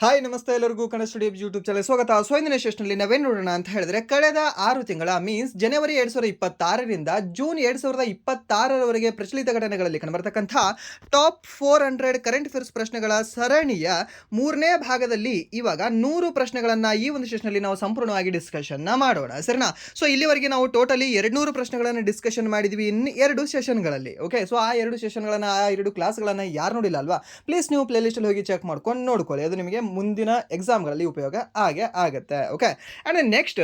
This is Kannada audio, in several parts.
ಹಾಯ್ ನಮಸ್ತೆ ಎಲ್ಲರಿಗೂ ಕನ್ನಡ ಸ್ಟುಡಿಯೋ ಯೂಟ್ಯೂಬ್ ಚಾನಲ್ ಸ್ವಾಗತ. ಸೊ ಇಂದಿನ ಸೆಷನ್ನಲ್ಲಿ ನಾವೇನು ನೋಡೋಣ ಅಂತ ಹೇಳಿದ್ರೆ, ಕಳೆದ 6 ತಿಂಗಳ ಮೀನ್ಸ್ ಜನವರಿ 2026ರಿಂದ ಜೂನ್ 2026ರವರೆಗೆ ಪ್ರಚಲಿತ ಘಟನೆಗಳಲ್ಲಿ ಕಂಡುಬರ್ತಕ್ಕಂಥ ಟಾಪ್ 400 ಕರೆಂಟ್ ಅಫೇರ್ಸ್ ಪ್ರಶ್ನೆಗಳ ಸರಣಿಯ 3ನೇ ಭಾಗದಲ್ಲಿ ಇವಾಗ 100 ಪ್ರಶ್ನೆಗಳನ್ನ ಈ ಒಂದು ಸೆಷನ್ನಲ್ಲಿ ನಾವು ಸಂಪೂರ್ಣವಾಗಿ ಡಿಸ್ಕಷನ್ ಮಾಡೋಣ, ಸರಿನಾ? ಸೊ ಇಲ್ಲಿವರೆಗೆ ನಾವು ಟೋಟಲಿ 200 ಪ್ರಶ್ನೆಗಳನ್ನು ಡಿಸ್ಕಷನ್ ಮಾಡಿದ್ವಿ ಇನ್ನು 2 ಸೆಷನ್ಗಳಲ್ಲಿ. ಓಕೆ, ಸೊ ಆ 2 ಸೆಷನ್ಗಳನ್ನ, ಆ 2 ಕ್ಲಾಸ್ಗಳನ್ನ ಯಾರು ನೋಡಿಲ್ಲ ಅಲ್ವಾ, ಪ್ಲೀಸ್ ನೀವು ಪ್ಲೇ ಲಿಸ್ಟಲ್ಲಿ ಹೋಗಿ ಚೆಕ್ ಮಾಡ್ಕೊಂಡು ನೋಡ್ಕೊಳ್ಳಿ. ಅದು ನಿಮಗೆ ಮುಂದಿನ ಎಕ್ಸಾಮ್ಗಳಲ್ಲಿ ಉಪಯೋಗ ಆಗುತ್ತೆ. Okay, and next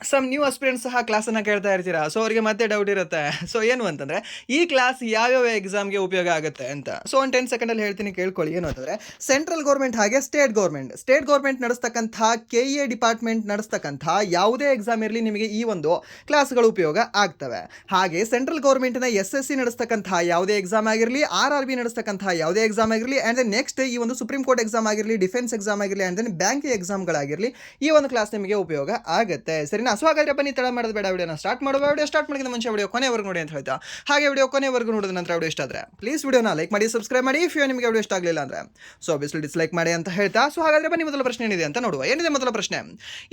some new aspirants ಸಹ ಕ್ಲಾಸನ್ನು ಕೇಳ್ತಾ ಇರ್ತೀರಾ. ಸೊ ಅವರಿಗೆ ಮತ್ತೆ ಡೌಟ್ ಇರುತ್ತೆ. ಸೊ ಏನು ಅಂತಂದರೆ, ಈ ಕ್ಲಾಸ್ ಯಾವ್ಯಾವ ಎಕ್ಸಾಮ್ಗೆ ಉಪಯೋಗ ಆಗುತ್ತೆ ಅಂತ. ಸೊ ಒಂದು 10 ಸೆಕೆಂಡಲ್ಲಿ ಹೇಳ್ತೀನಿ, ಕೇಳ್ಕೊಳ್ಳಿ. ಏನು ಅಂತಂದರೆ, ಸೆಂಟ್ರಲ್ ಗೌರ್ಮೆಂಟ್ ಹಾಗೆ ಸ್ಟೇಟ್ ಗೌರ್ಮೆಂಟ್ ನಡೆಸ್ತಕ್ಕಂಥ KA ಡಿಪಾರ್ಟ್ಮೆಂಟ್ ನಡೆಸ್ತಕ್ಕಂಥ ಯಾವುದೇ ಎಕ್ಸಾಮ್ ಇರಲಿ, ನಿಮಗೆ ಈ ಒಂದು ಕ್ಲಾಸ್ಗಳು ಉಪಯೋಗ ಆಗ್ತವೆ. ಹಾಗೆ ಸೆಂಟ್ರಲ್ ಗೌರ್ಮೆಂಟಿನ SSC ನಡೆಸ್ತಕ್ಕಂಥ ಯಾವುದೇ ಎಕ್ಸಾಮ್ ಆಗಿರಲಿ, RRB ನಡೆಸ್ತಕ್ಕಂಥ ಯಾವುದೇ ಎಕ್ಸಾಮ್ ಆಗಿರಲಿ, ಆ್ಯಂಡ್ ದೆನ್ ನೆಕ್ಸ್ಟ್ ಈ ಒಂದು ಸುಪ್ರೀಂ ಕೋರ್ಟ್ ಎಕ್ಸಾಮ್ ಆಗಿರಲಿ, ಡಿಫೆನ್ಸ್ ಎಕ್ಸಾಮ್ ಆಗಿರಲಿ, ಆ್ಯಂಡ್ ದೆನ್ ಬ್ಯಾಂಕ್ ಎಕ್ಸಾಮ್ಗಳಾಗಿರಲಿ, ಈ ಒಂದು ಕ್ಲಾಸ್ ನಿಮಗೆ ಉಪಯೋಗ ಆಗುತ್ತೆ, ಸರಿನಾ? ಸೊ ಹಾಗಾದ್ರೆ ಬನ್ನಿ, ತಡ ಮಾಡೋದು ಬೇಡ, ವಿಡಿಯೋನ ಸ್ಟಾರ್ಟ್ ಮಾಡುವ. ವಿಡಿಯೋ ಸ್ಟಾರ್ಟ್ ಮಾಡಿದ ಮುಂಚೆ ವಿಡಿಯೋ ಕೊನೆವರೆಗೂ ನೋಡಿ ಅಂತ ಹೇಳ್ತಾ, ಹಾಗೆ ವಿಡಿಯೋ ಕೊನೆವರೆಗೂ ನೋಡಿದ ನಂತರ ವಿಡಿಯೋ ಇಷ್ಟ ಆದರೆ ಪ್ಲೀಸ್ ವಿಡಿಯೋನ ಲೈಕ್ ಮಾಡಿ, ಸಬ್ಸ್ಕ್ರೈಬ್ ಮಾಡಿ. ಇಫ್ ನಿಮಗೆ ವಿಡಿಯೋ ಇಷ್ಟ ಆಗಲಿಲ್ಲ ಅಂದರೆ ಸೊ ಆಬ್ವಿಯಸ್ಲಿ ಡಿಸ್ಲೈಕ್ ಮಾಡಿ ಅಂತ ಹೇಳ್ತಾ, ಸೊ ಹಾಗಾದ್ರೆ ಬನ್ನಿ ಮೊದಲ ಪ್ರಶ್ನೆ ಏನಿದೆ ಅಂತ ನೋಡುವ. ಏನಿದೆ ಮೊದಲ ಪ್ರಶ್ನೆ?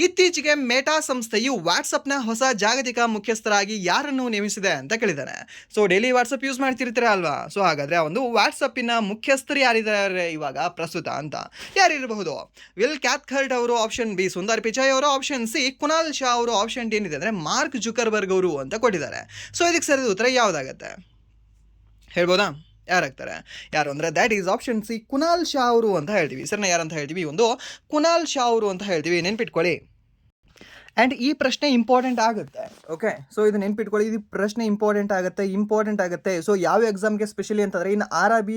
ಇತ್ತೀಚೆಗೆ ಮೇಟಾ ಸಂಸ್ಥೆಯು ವಾಟ್ಸಪ್ನ ಹೊಸ ಜಾಗತಿಕ ಮುಖ್ಯಸ್ಥರಾಗಿ ಯಾರನ್ನು ನೇಮಿಸಿದೆ ಅಂತ ಕೇಳಿದ್ದಾನೆ. ಸೊ ಡೈಲಿ ವಾಟ್ಸಪ್ ಯೂಸ್ ಮಾಡ್ತಿರ್ತೀರ ಅಲ್ವಾ? ಸೊ ಹಾಗಾದ್ರೆ ಆ ಒಂದು ವಾಟ್ಸಪ್ಪಿನ ಮುಖ್ಯಸ್ಥರು ಯಾರಿದ್ದಾರೆ ಇವಾಗ ಪ್ರಸ್ತುತ ಅಂತ ಯಾರಿರಬಹುದು? ವಿಲ್ ಕ್ಯಾಥ್ಕರ್ಟ್ ಅವರು, ಆಪ್ಷನ್ ಬಿ ಸುಂದರ್ ಪಿಚಾಯ್ ಅವರು, ಆಪ್ಷನ್ ಸಿ ಕುನಾಲ್ ಶಾ ಅವರು, ಆಪ್ಷನ್ ಡಿ ಏನಿದೆ ಅಂದರೆ ಮಾರ್ಕ್ ಜುಕರ್ಬರ್ಗ್ ಅವರು ಅಂತ ಕೊಟ್ಟಿದ್ದಾರೆ. ಸೊ ಇದಕ್ಕೆ ಸರಿದ ಉತ್ತರ ಯಾವುದಾಗತ್ತೆ ಹೇಳ್ಬೋದಾ? ಯಾರಾಗ್ತಾರೆ? ಯಾರು ಅಂದರೆ that is option C Kunal Shah ಅವರು ಅಂತ ಹೇಳ್ತೀವಿ. ಸರಿನಾ? ಯಾರಂತ ಹೇಳ್ತೀವಿ? ಒಂದು ಕುನಾಲ್ ಶಾ ಅವರು ಅಂತ ಹೇಳ್ತೀವಿ, ನೆನ್ಪಿಟ್ಕೊಳ್ಳಿ. ಆ್ಯಂಡ್ ಈ ಪ್ರಶ್ನೆ ಇಂಪಾರ್ಟೆಂಟ್ ಆಗುತ್ತೆ. ಓಕೆ, ಸೊ ಇದು ನೆನ್ಪಿಟ್ಕೊಳ್ಳಿ, ಇದು ಪ್ರಶ್ನೆ ಇಂಪಾರ್ಟೆಂಟ್ ಆಗುತ್ತೆ. ಸೊ ಯಾವ ಎಕ್ಸಾಮ್ಗೆ ಸ್ಪೆಷಲಿ ಅಂತಂದರೆ, ಇನ್ನು RRB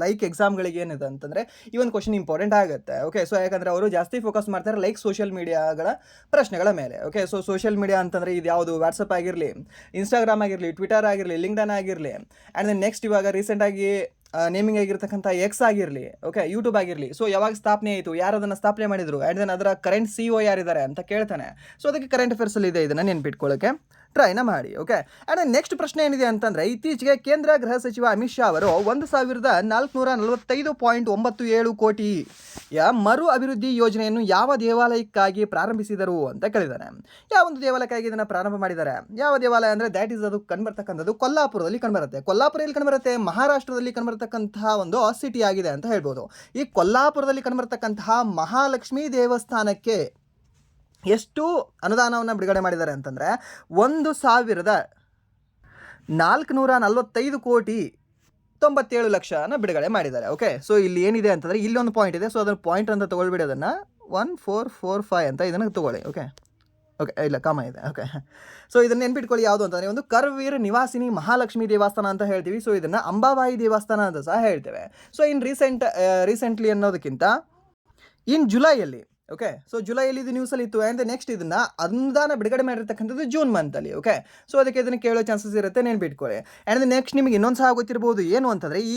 ಲೈಕ್ ಎಕ್ಸಾಮ್ಗಳಿಗೆ ಏನಿದೆ ಅಂತಂದರೆ ಈ ಒಂದು ಕ್ವಶನ್ ಇಂಪಾರ್ಟೆಂಟ್ ಆಗುತ್ತೆ. ಓಕೆ, ಸೊ ಯಾಕಂದರೆ ಅವರು ಜಾಸ್ತಿ ಫೋಕಸ್ ಮಾಡ್ತಾರೆ ಲೈಕ್ ಸೋಷಿಯಲ್ ಮೀಡಿಯಾಗಳ ಪ್ರಶ್ನೆಗಳ ಮೇಲೆ. ಓಕೆ, ಸೊ ಸೋಷಿಯಲ್ ಮೀಡಿಯಾ ಅಂತಂದರೆ ಇದು ಯಾವುದು? ವಾಟ್ಸಪ್ ಆಗಿರಲಿ, ಇನ್ಸ್ಟಾಗ್ರಾಮ್ ಆಗಿರಲಿ, ಟ್ವಿಟರ್ ಆಗಿರಲಿ, ಲಿಂಕ್ಡ್ಇನ್ ಆಗಿರಲಿ, ಆ್ಯಂಡ್ ದೆನ್ ನೆಕ್ಸ್ಟ್ ಇವಾಗ ರೀಸೆಂಟಾಗಿ ನೇಮಿಂಗ್ ಆಗಿರ್ತಕ್ಕಂಥ X ಆಗಿರಲಿ, ಓಕೆ, ಯೂಟ್ಯೂಬ್ ಆಗಿರಲಿ. ಸೊ ಯಾವಾಗ ಸ್ಥಾಪನೆ ಆಯಿತು, ಯಾರು ಅದನ್ನು ಸ್ಥಾಪನೆ ಮಾಡಿದರು, ಆ್ಯಂಡ್ ದೆನ್ ಅದರ ಕರೆಂಟ್ CEO ಯಾರಿದ್ದಾರೆ ಅಂತ ಕೇಳ್ತಾನೆ. ಸೊ ಅದಕ್ಕೆ ಕರೆಂಟ್ ಅಫೇರ್ಸಲ್ಲಿ ಇದೆ, ಇದನ್ನು ನೆನ್ಪಿಟ್ಕೊಳ್ಳೋಕ್ಕೆ ಟ್ರೈನ ಮಾಡಿ. ಓಕೆ, ಆ್ಯಂಡ್ ನೆಕ್ಸ್ಟ್ ಪ್ರಶ್ನೆ ಏನಿದೆ ಅಂತಂದರೆ, ಇತ್ತೀಚೆಗೆ ಕೇಂದ್ರ ಗೃಹ ಸಚಿವ ಅಮಿತ್ ಶಾ ಅವರು 1445.97 ಕೋಟಿಯ ಮರು ಅಭಿವೃದ್ಧಿ ಯೋಜನೆಯನ್ನು ಯಾವ ದೇವಾಲಯಕ್ಕಾಗಿ ಪ್ರಾರಂಭಿಸಿದರು ಅಂತ ಕೇಳಿದ್ದಾನೆ. ಯಾವ ಒಂದು ದೇವಾಲಯಕ್ಕಾಗಿ ಇದನ್ನು ಪ್ರಾರಂಭ ಮಾಡಿದ್ದಾರೆ? ಯಾವ ದೇವಾಲಯ ಅಂದರೆ ದ್ಯಾಟ್ ಈಸ್ ಅದು ಕಂಡುಬರ್ತಕ್ಕಂಥದ್ದು ಕೊಲ್ಲಾಪುರದಲ್ಲಿ ಕಂಡುಬರುತ್ತೆ. ಕೊಲ್ಲಾಪುರದಲ್ಲಿ ಕಂಡುಬರುತ್ತೆ, ಮಹಾರಾಷ್ಟ್ರದಲ್ಲಿ ಕಂಡುಬರ್ತಕ್ಕಂತಹ ಒಂದು ಸಿಟಿ ಆಗಿದೆ ಅಂತ ಹೇಳ್ಬೋದು. ಈ ಕೊಲ್ಲಾಪುರದಲ್ಲಿ ಕಂಡುಬರ್ತಕ್ಕಂತಹ ಮಹಾಲಕ್ಷ್ಮಿ ದೇವಸ್ಥಾನಕ್ಕೆ ಎಷ್ಟು ಅನುದಾನವನ್ನು ಬಿಡುಗಡೆ ಮಾಡಿದ್ದಾರೆ ಅಂತಂದರೆ 1,445,97 ಬಿಡುಗಡೆ ಮಾಡಿದ್ದಾರೆ. ಓಕೆ, ಸೊ ಇಲ್ಲಿ ಏನಿದೆ ಅಂತಂದರೆ, ಇಲ್ಲೊಂದು ಪಾಯಿಂಟ್ ಇದೆ. ಸೊ ಅದನ್ನು ಪಾಯಿಂಟ್ ಅಂತ ತೊಗೊಳ್ಬಿಡಿ, ಅದನ್ನು 1445 ಅಂತ ಇದನ್ನು ತೊಗೊಳ್ಳಿ. ಓಕೆ, ಇಲ್ಲ ಕಾಮ ಇದೆ. ಓಕೆ, ಸೊ ಇದನ್ನು ನೆನ್ಪಿಟ್ಕೊಳ್ಳಿ. ಯಾವುದು ಅಂತಂದರೆ ಒಂದು ಕರ್ವೀರ್ ನಿವಾಸಿನಿ ಮಹಾಲಕ್ಷ್ಮಿ ದೇವಸ್ಥಾನ ಅಂತ ಹೇಳ್ತೀವಿ. ಸೊ ಇದನ್ನು ಅಂಬಾಬಾಯಿ ದೇವಸ್ಥಾನ ಅಂತ ಸಹ ಹೇಳ್ತೇವೆ. ಸೊ ಇನ್ ರೀಸೆಂಟ್ಲಿ ಅನ್ನೋದಕ್ಕಿಂತ ಇನ್ ಜುಲೈಯಲ್ಲಿ, ಓಕೆ, ಸೊ ಜುಲೈಯಲ್ಲಿ ಇದು ನ್ಯೂಸಲ್ಲಿ ಇತ್ತು. ಆ್ಯಂಡ್ ನೆಕ್ಸ್ಟ್ ಇದನ್ನು ಅನುದಾನ ಬಿಡುಗಡೆ ಮಾಡಿರ್ತಕ್ಕಂಥದ್ದು ಜೂನ್ ಮಂತಲ್ಲಿ. ಓಕೆ, ಸೊ ಅದಕ್ಕೆ ಇದನ್ನು ಕೇಳೋ ಚಾನ್ಸಸ್ ಇರುತ್ತೆ, ನೆನ್ಪಿಟ್ಕೊಳ್ಳಿ. ಆ್ಯಂಡ್ ನೆಕ್ಸ್ಟ್ ನಿಮಗೆ ಇನ್ನೊಂದು ಸಹ ಗೊತ್ತಿರ್ಬೋದು, ಏನು ಅಂತಂದರೆ ಈ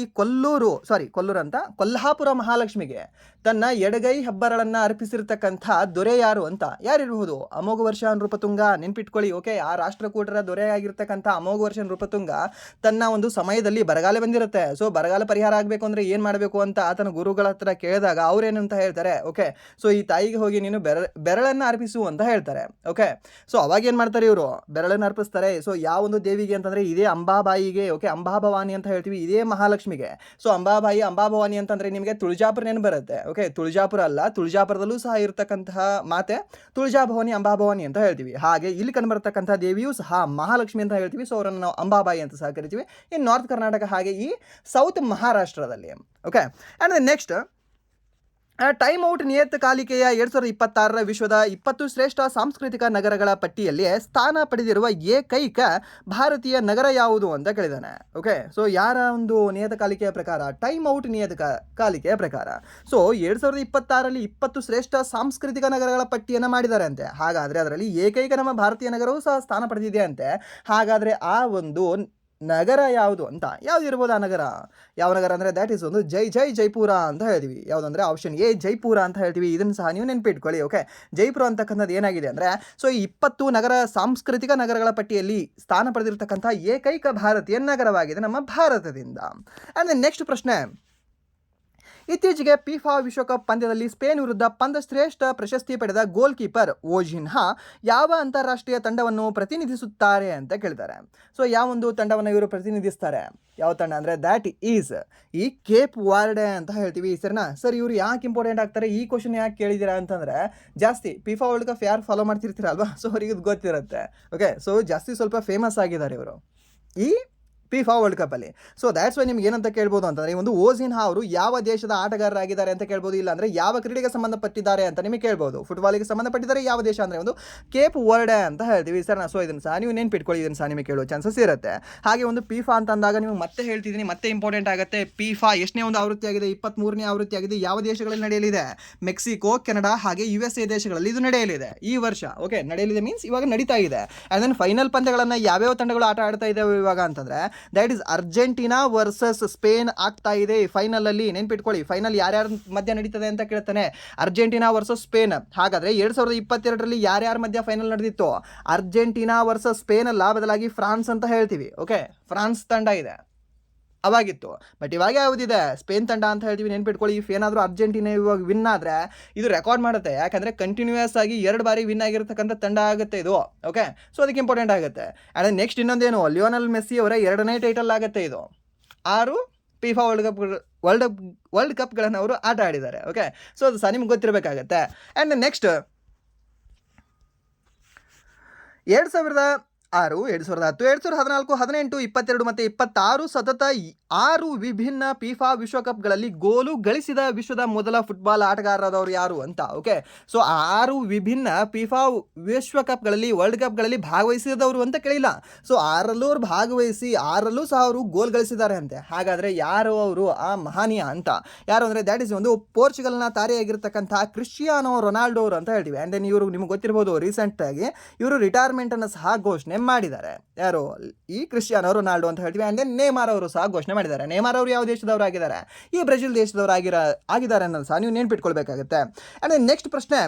ಕೊಲ್ಹಾಪುರ ಮಹಾಲಕ್ಷ್ಮಿಗೆ ತನ್ನ ಎಡಗೈ ಹೆಬ್ಬರಳನ್ನು ಅರ್ಪಿಸಿರ್ತಕ್ಕಂಥ ದೊರೆ ಯಾರು ಅಂತ ಯಾರಿರಬಹುದು? ಅಮೋಘ ವರ್ಷ ನೃಪತುಂಗ, ನೆನ್ಪಿಟ್ಕೊಳ್ಳಿ. ಓಕೆ, ಆ ರಾಷ್ಟ್ರಕೂಟರ ದೊರೆಯಾಗಿರ್ತಕ್ಕಂಥ ಅಮೋಘ ವರ್ಷ ನೃಪತುಂಗ ತನ್ನ ಒಂದು ಸಮಯದಲ್ಲಿ ಬರಗಾಲ ಬಂದಿರುತ್ತೆ. ಸೊ ಬರಗಾಲ ಪರಿಹಾರ ಆಗಬೇಕು ಅಂದರೆ ಏನು ಮಾಡಬೇಕು ಅಂತ ಆತನ ಗುರುಗಳ ಹತ್ರ ಕೇಳಿದಾಗ ಅವ್ರೇನು ಅಂತ ಹೇಳ್ತಾರೆ, ಓಕೆ, ಸೊ ಈ ತಾಯಿಗೆ ಹೋಗಿ ನೀನು ಬೆರಳನ್ನು ಅರ್ಪಿಸು ಅಂತ ಹೇಳ್ತಾರೆ. ಓಕೆ, ಸೊ ಅವಾಗ ಏನು ಮಾಡ್ತಾರೆ ಇವರು? ಬೆರಳನ್ನು ಅರ್ಪಿಸ್ತಾರೆ. ಸೊ ಯಾವ ಒಂದು ದೇವಿಗೆ ಅಂತಂದರೆ ಇದೇ ಅಂಬಾಬಾಯಿಗೆ. ಓಕೆ, ಅಂಬಾಭವಾನಿ ಅಂತ ಹೇಳ್ತೀವಿ, ಇದೇ ಮಹಾಲಕ್ಷ್ಮಿಗೆ. ಸೊ ಅಂಬಾಬಾಯಿ, ಅಂಬಾಭವಾನಿ ಅಂತಂದರೆ ನಿಮಗೆ ತುಳಜಾಪುರ ನೆನಪು ಬರುತ್ತೆ. ಓಕೆ, ತುಳಜಾಪುರ ಅಲ್ಲ, ತುಳಜಾಪುರದಲ್ಲೂ ಸಹ ಇರತಕ್ಕಂತಹ ಮಾತೆ ತುಳಜಾಭವಾನಿ, ಅಂಬಾಭವಾನಿ ಅಂತ ಹೇಳ್ತೀವಿ. ಹಾಗೆ ಇಲ್ಲಿ ಕಂಡುಬರ್ತಕ್ಕಂಥ ದೇವಿಯೂ ಸಹ ಮಹಾಲಕ್ಷ್ಮಿ ಅಂತ ಹೇಳ್ತೀವಿ. ಸೊ ಅವರನ್ನು ನಾವು ಅಂಬಾಬಾಯಿ ಅಂತ ಸಹ ಕರಿತೀವಿ ಇನ್ ನಾರ್ತ್ ಕರ್ನಾಟಕ, ಹಾಗೆ ಈ ಸೌತ್ ಮಹಾರಾಷ್ಟ್ರದಲ್ಲಿ. Okay, and next Time Out ನಿಯತಕಾಲಿಕೆಯ 2026 ವಿಶ್ವದ 20 ಶ್ರೇಷ್ಠ ಸಾಂಸ್ಕೃತಿಕ ನಗರಗಳ ಪಟ್ಟಿಯಲ್ಲಿ ಸ್ಥಾನ ಪಡೆದಿರುವ ಏಕೈಕ ಭಾರತೀಯ ನಗರ ಯಾವುದು ಅಂತ ಕೇಳಿದ್ದಾನೆ. ಓಕೆ, ಸೊ ಯಾರ ಒಂದು ನಿಯತಕಾಲಿಕೆಯ ಪ್ರಕಾರ? ಟೈಮ್ ಔಟ್ ನಿಯತಕಾಲಿಕೆಯ ಪ್ರಕಾರ. ಸೊ 2026ರಲ್ಲಿ 20 ಶ್ರೇಷ್ಠ ಸಾಂಸ್ಕೃತಿಕ ನಗರಗಳ ಪಟ್ಟಿಯನ್ನು ಮಾಡಿದ್ದಾರೆ ಅಂತೆ. ಹಾಗಾದರೆ ಅದರಲ್ಲಿ ಏಕೈಕ ನಮ್ಮ ಭಾರತೀಯ ನಗರವೂ ಸಹ ಸ್ಥಾನ ಪಡೆದಿದೆ ಅಂತೆ. ಹಾಗಾದರೆ ಆ ಒಂದು ನಗರ ಯಾವುದು ಅಂತ? ಯಾವ್ದು ಇರ್ಬೋದು ಆ ನಗರ? ಯಾವ ನಗರ ಅಂದರೆ ದ್ಯಾಟ್ ಈಸ್ ಒಂದು ಜೈಪುರ ಅಂತ ಹೇಳ್ತೀವಿ. ಯಾವುದಂದರೆ ಆಪ್ಷನ್ ಎ ಜೈಪುರ ಅಂತ ಹೇಳ್ತೀವಿ. ಇದನ್ನು ಸಹ ನೀವು ನೆನ್ಪಿಟ್ಕೊಳ್ಳಿ. ಓಕೆ, ಜೈಪುರ ಅಂತಕ್ಕಂಥದ್ದು ಏನಾಗಿದೆ ಅಂದರೆ, ಸೊ ಈ 20 ಸಾಂಸ್ಕೃತಿಕ ನಗರಗಳ ಪಟ್ಟಿಯಲ್ಲಿ ಸ್ಥಾನ ಪಡೆದಿರತಕ್ಕಂಥ ಏಕೈಕ ಭಾರತೀಯ ನಗರವಾಗಿದೆ ನಮ್ಮ ಭಾರತದಿಂದ. ಆ್ಯಂಡ್ ನೆಕ್ಸ್ಟ್ ಪ್ರಶ್ನೆ, ಇತ್ತೀಚೆಗೆ ಫಿಫಾ ವಿಶ್ವಕಪ್ ಪಂದ್ಯದಲ್ಲಿ ಸ್ಪೇನ್ ವಿರುದ್ಧ ಪಂದ್ಯಶ್ರೇಷ್ಠ ಪ್ರಶಸ್ತಿ ಪಡೆದ ಗೋಲ್ ಕೀಪರ್ ಓಜಿನ್ಹಾ ಯಾವ ಅಂತಾರಾಷ್ಟ್ರೀಯ ತಂಡವನ್ನು ಪ್ರತಿನಿಧಿಸುತ್ತಾರೆ ಅಂತ ಕೇಳಿದ್ದಾರೆ. ಸೊ ಯಾವ ಒಂದು ತಂಡವನ್ನು ಇವರು ಪ್ರತಿನಿಧಿಸ್ತಾರೆ, ಯಾವ ತಂಡ ಅಂದರೆ ದ್ಯಾಟ್ ಈಸ್ ಈ ಕೇಪ್ ವಾರ್ಡೆ ಅಂತ ಹೇಳ್ತೀವಿ ಈ ಸರಿನಾ. ಸರ್ ಇವರು ಯಾಕೆ ಇಂಪಾರ್ಟೆಂಟ್ ಆಗ್ತಾರೆ, ಈ ಕ್ವಶನ್ ಯಾಕೆ ಕೇಳಿದ್ದೀರಾ ಅಂತಂದರೆ ಜಾಸ್ತಿ ಫಿಫಾ ವರ್ಲ್ಡ್ ಕಪ್ ಯಾರು ಫಾಲೋ ಮಾಡ್ತಿರ್ತೀರಲ್ವಾ, ಸೊ ಅವ್ರಿಗೆ ಇದು ಗೊತ್ತಿರುತ್ತೆ. ಓಕೆ, ಸೊ ಜಾಸ್ತಿ ಸ್ವಲ್ಪ ಫೇಮಸ್ ಆಗಿದ್ದಾರೆ ಇವರು ಈ ಫಿಫಾ ವರ್ಲ್ಡ್ ಕಪ್ಪಲ್ಲಿ. ಸೊ ದ್ಯಾಟ್ಸ್ ವೈ ನಿಮ್ಗೆ ಏನಂತ ಕೇಳ್ಬೋದು ಅಂತಂದರೆ ಈ ಒಂದು ಓಜಿನ್ಹಾ ಅವರು ಯಾವ ದೇಶದ ಆಟಗಾರರಾಗಿದ್ದಾರೆ ಅಂತ ಕೇಳ್ಬೋದು, ಇಲ್ಲ ಅಂದರೆ ಯಾವ ಕ್ರೀಡೆಗೆ ಸಂಬಂಧಪಟ್ಟಿದ್ದಾರೆ ಅಂತ ನಿಮಗೆ ಕೇಳ್ಬೋದು. ಫುಟ್ಬಾಲಿಗೆ ಸಂಬಂಧಪಟ್ಟಿದ್ದಾರೆ ಯಾವ ದೇಶ ಅಂದರೆ ಒಂದು ಕೇಪ್ ವರ್ಡೆ ಅಂತ ಹೇಳ್ತೀವಿ ಸರ್. ಸೊ ಇದನ್ನು ಸಹ ನೀವು ನೆನ್ಪಿಟ್ಕೊಳ್ಳಿ, ಇದನ್ನು ಸಹ ನಿಮಗೆ ಕೇಳೋ ಚಾನ್ಸಸ್ ಇರುತ್ತೆ. ಹಾಗೆ ಒಂದು ಫಿಫಾ ಅಂತ ಅಂದಾಗ ನೀವು ಮತ್ತೆ ಹೇಳ್ತಿದ್ದೀನಿ, ಮತ್ತೆ ಇಂಪಾರ್ಟೆಂಟ್ ಆಗುತ್ತೆ. ಫಿಫಾ ಎಷ್ಟನೇ ಒಂದು ಆವೃತ್ತಿ ಆಗಿದೆ, 23ನೇ ಆವೃತ್ತಿ ಆಗಿದೆ. ಯಾವ ದೇಶಗಳಲ್ಲಿ ನಡೆಯಲಿದೆ, ಮೆಕ್ಸಿಕೋ, ಕೆನಡಾ ಹಾಗೆ USA ದೇಶಗಳಲ್ಲಿ ಇದು ನಡೆಯಲಿದೆ ಈ ವರ್ಷ. ಓಕೆ, ನಡೆಯಲಿದೆ ಮೀನ್ಸ್ ಇವಾಗ ನಡೀತಾ ಇದೆ. ಆ್ಯಂಡ್ ದೆನ್ ಫೈನಲ್ ಪಂದ್ಯಗಳನ್ನು ಯಾವ್ಯಾವ ತಂಡಗಳು ಆಟ ಆಡ್ತಾ ಇದ್ದಾವೆ ಇವಾಗ ಅಂತಂದರೆ that is Argentina versus Spain ಆಗ್ತಾ ಇದೆ ಫೈನಲಲ್ಲಿ. ನೆನ್ಪಿಟ್ಕೊಳ್ಳಿ, ಫೈನಲ್ ಯಾರ್ಯಾರ ಮಧ್ಯ ನಡೀತದೆ ಅಂತ ಕೇಳ್ತಾನೆ, ಅರ್ಜೆಂಟೀನಾ ವರ್ಸಸ್ ಸ್ಪೇನ್. ಹಾಗಾದರೆ 2022ರಲ್ಲಿ ಯಾರ್ಯಾರ ಮಧ್ಯ ಫೈನಲ್ ನಡೆದಿತ್ತು, ಅರ್ಜೆಂಟೀನಾ ವರ್ಸಸ್ ಸ್ಪೇನ್ ಅಲ್ಲ, ಬದಲಾಗಿ ಫ್ರಾನ್ಸ್ ಅಂತ ಹೇಳ್ತೀವಿ. ಓಕೆ, ಫ್ರಾನ್ಸ್ ತಂಡ ಇದೆ ಅವಾಗಿತ್ತು. ಬಟ್ ಇವಾಗ ಯಾವುದಿದೆ, ಸ್ಪೇನ್ ತಂಡ ಅಂತ ಹೇಳ್ತೀವಿ. ನೆನ್ಪಿಟ್ಕೊಳ್ಳಿ, ಇಫ್ ಏನಾದರೂ ಅರ್ಜೆಂಟೀನಾ ಇವಾಗ ವಿನ್ ಆದರೆ ಇದು ರೆಕಾರ್ಡ್ ಮಾಡುತ್ತೆ, ಯಾಕಂದರೆ ಕಂಟಿನ್ಯೂಯಸ್ ಆಗಿ 2 ಬಾರಿ ವಿನ್ ಆಗಿರತಕ್ಕಂಥ ತಂಡ ಆಗುತ್ತೆ ಇದು. ಓಕೆ, ಸೊ ಅದಕ್ಕೆ ಇಂಪಾರ್ಟೆಂಟ್ ಆಗುತ್ತೆ. ಆ್ಯಂಡ್ ನೆಕ್ಸ್ಟ್ ಇನ್ನೊಂದೇನು, ಲಿಯೋನೆಲ್ ಮೆಸ್ಸಿ ಅವರ 2ನೇ ಟೈಟಲ್ ಆಗುತ್ತೆ ಇದು. 6 ಫಿಫಾ ವರ್ಲ್ಡ್ ಕಪ್ಗಳನ್ನು ಅವರು ಆಟ ಆಡಿದ್ದಾರೆ. ಓಕೆ, ಸೊ ಅದು ಸಹ ನಿಮ್ಗೆ ಗೊತ್ತಿರಬೇಕಾಗತ್ತೆ. ಆ್ಯಂಡ್ ನೆಕ್ಸ್ಟ್ 2006, 2010, 2014, 18, 22 ಮತ್ತು 26 ಸತತ 6 ವಿಭಿನ್ನ ಫಿಫಾ ವಿಶ್ವಕಪ್ಗಳಲ್ಲಿ ಗೋಲು ಗಳಿಸಿದ ವಿಶ್ವದ ಮೊದಲ ಫುಟ್ಬಾಲ್ ಆಟಗಾರರಾದವರು ಯಾರು ಅಂತ. ಓಕೆ, ಸೊ 6 ವಿಭಿನ್ನ ಫಿಫಾ ವಿಶ್ವಕಪ್ಗಳಲ್ಲಿ ವರ್ಲ್ಡ್ ಕಪ್ಗಳಲ್ಲಿ ಭಾಗವಹಿಸಿದವರು ಅಂತ ಕೇಳಿಲ್ಲ. ಸೊ 6ರಲ್ಲೂ ಅವ್ರು ಭಾಗವಹಿಸಿ 6ರಲ್ಲೂ ಸಹ ಅವರು ಗೋಲ್ ಗಳಿಸಿದ್ದಾರೆ ಅಂತೆ. ಹಾಗಾದರೆ ಯಾರು ಅವರು ಆ ಮಹಾನೀಯ ಅಂತ, ಯಾರು ಅಂದರೆ ದ್ಯಾಟ್ ಇಸ್ ಒಂದು ಪೋರ್ಚುಗಲ್ನ ತಾರೆಯಾಗಿರ್ತಕ್ಕಂಥ ಕ್ರಿಸ್ಟಿಯಾನೋ ರೊನಾಲ್ಡೋ ಅವರು ಅಂತ ಹೇಳ್ತೀವಿ. ಆ್ಯಂಡ್ ದೆನ್ ಇವರು ನಿಮ್ಗೆ ಗೊತ್ತಿರ್ಬೋದು, ರೀಸೆಂಟಾಗಿ ಇವರು ರಿಟೈರ್ಮೆಂಟನ್ನು ಸಹ ಘೋಷಣೆ ಮಾಡಿದ್ದಾರೆ. ಯಾರು, ಈ ಕ್ರಿಸ್ಟಿಯಾನೋ ರೊನಾಲ್ಡೋ ಅಂತ ಹೇಳ್ತೀವಿ. ಆ್ಯಂಡ್ ದೆನ್ ನೇಮಾರ್ ಅವರು ಸಹ ಘೋಷಣೆ ಮಾಡಿದ್ದಾರೆ. ನೇಮಾರ್ ಅವರು ಯಾವ ದೇಶದವರು ಆಗಿದ್ದಾರೆ, ಈ ಬ್ರೆಜಿಲ್ ದೇಶದವರು ಆಗಿದ್ದಾರೆ ಅನ್ನೋದು ಸಹ ನೀವು ನೆನ್ಪಿಟ್ಕೊಳ್ಬೇಕಾಗುತ್ತೆ. ಆ್ಯಂಡ್ ನೆಕ್ಸ್ಟ್ ಪ್ರಶ್ನೆ,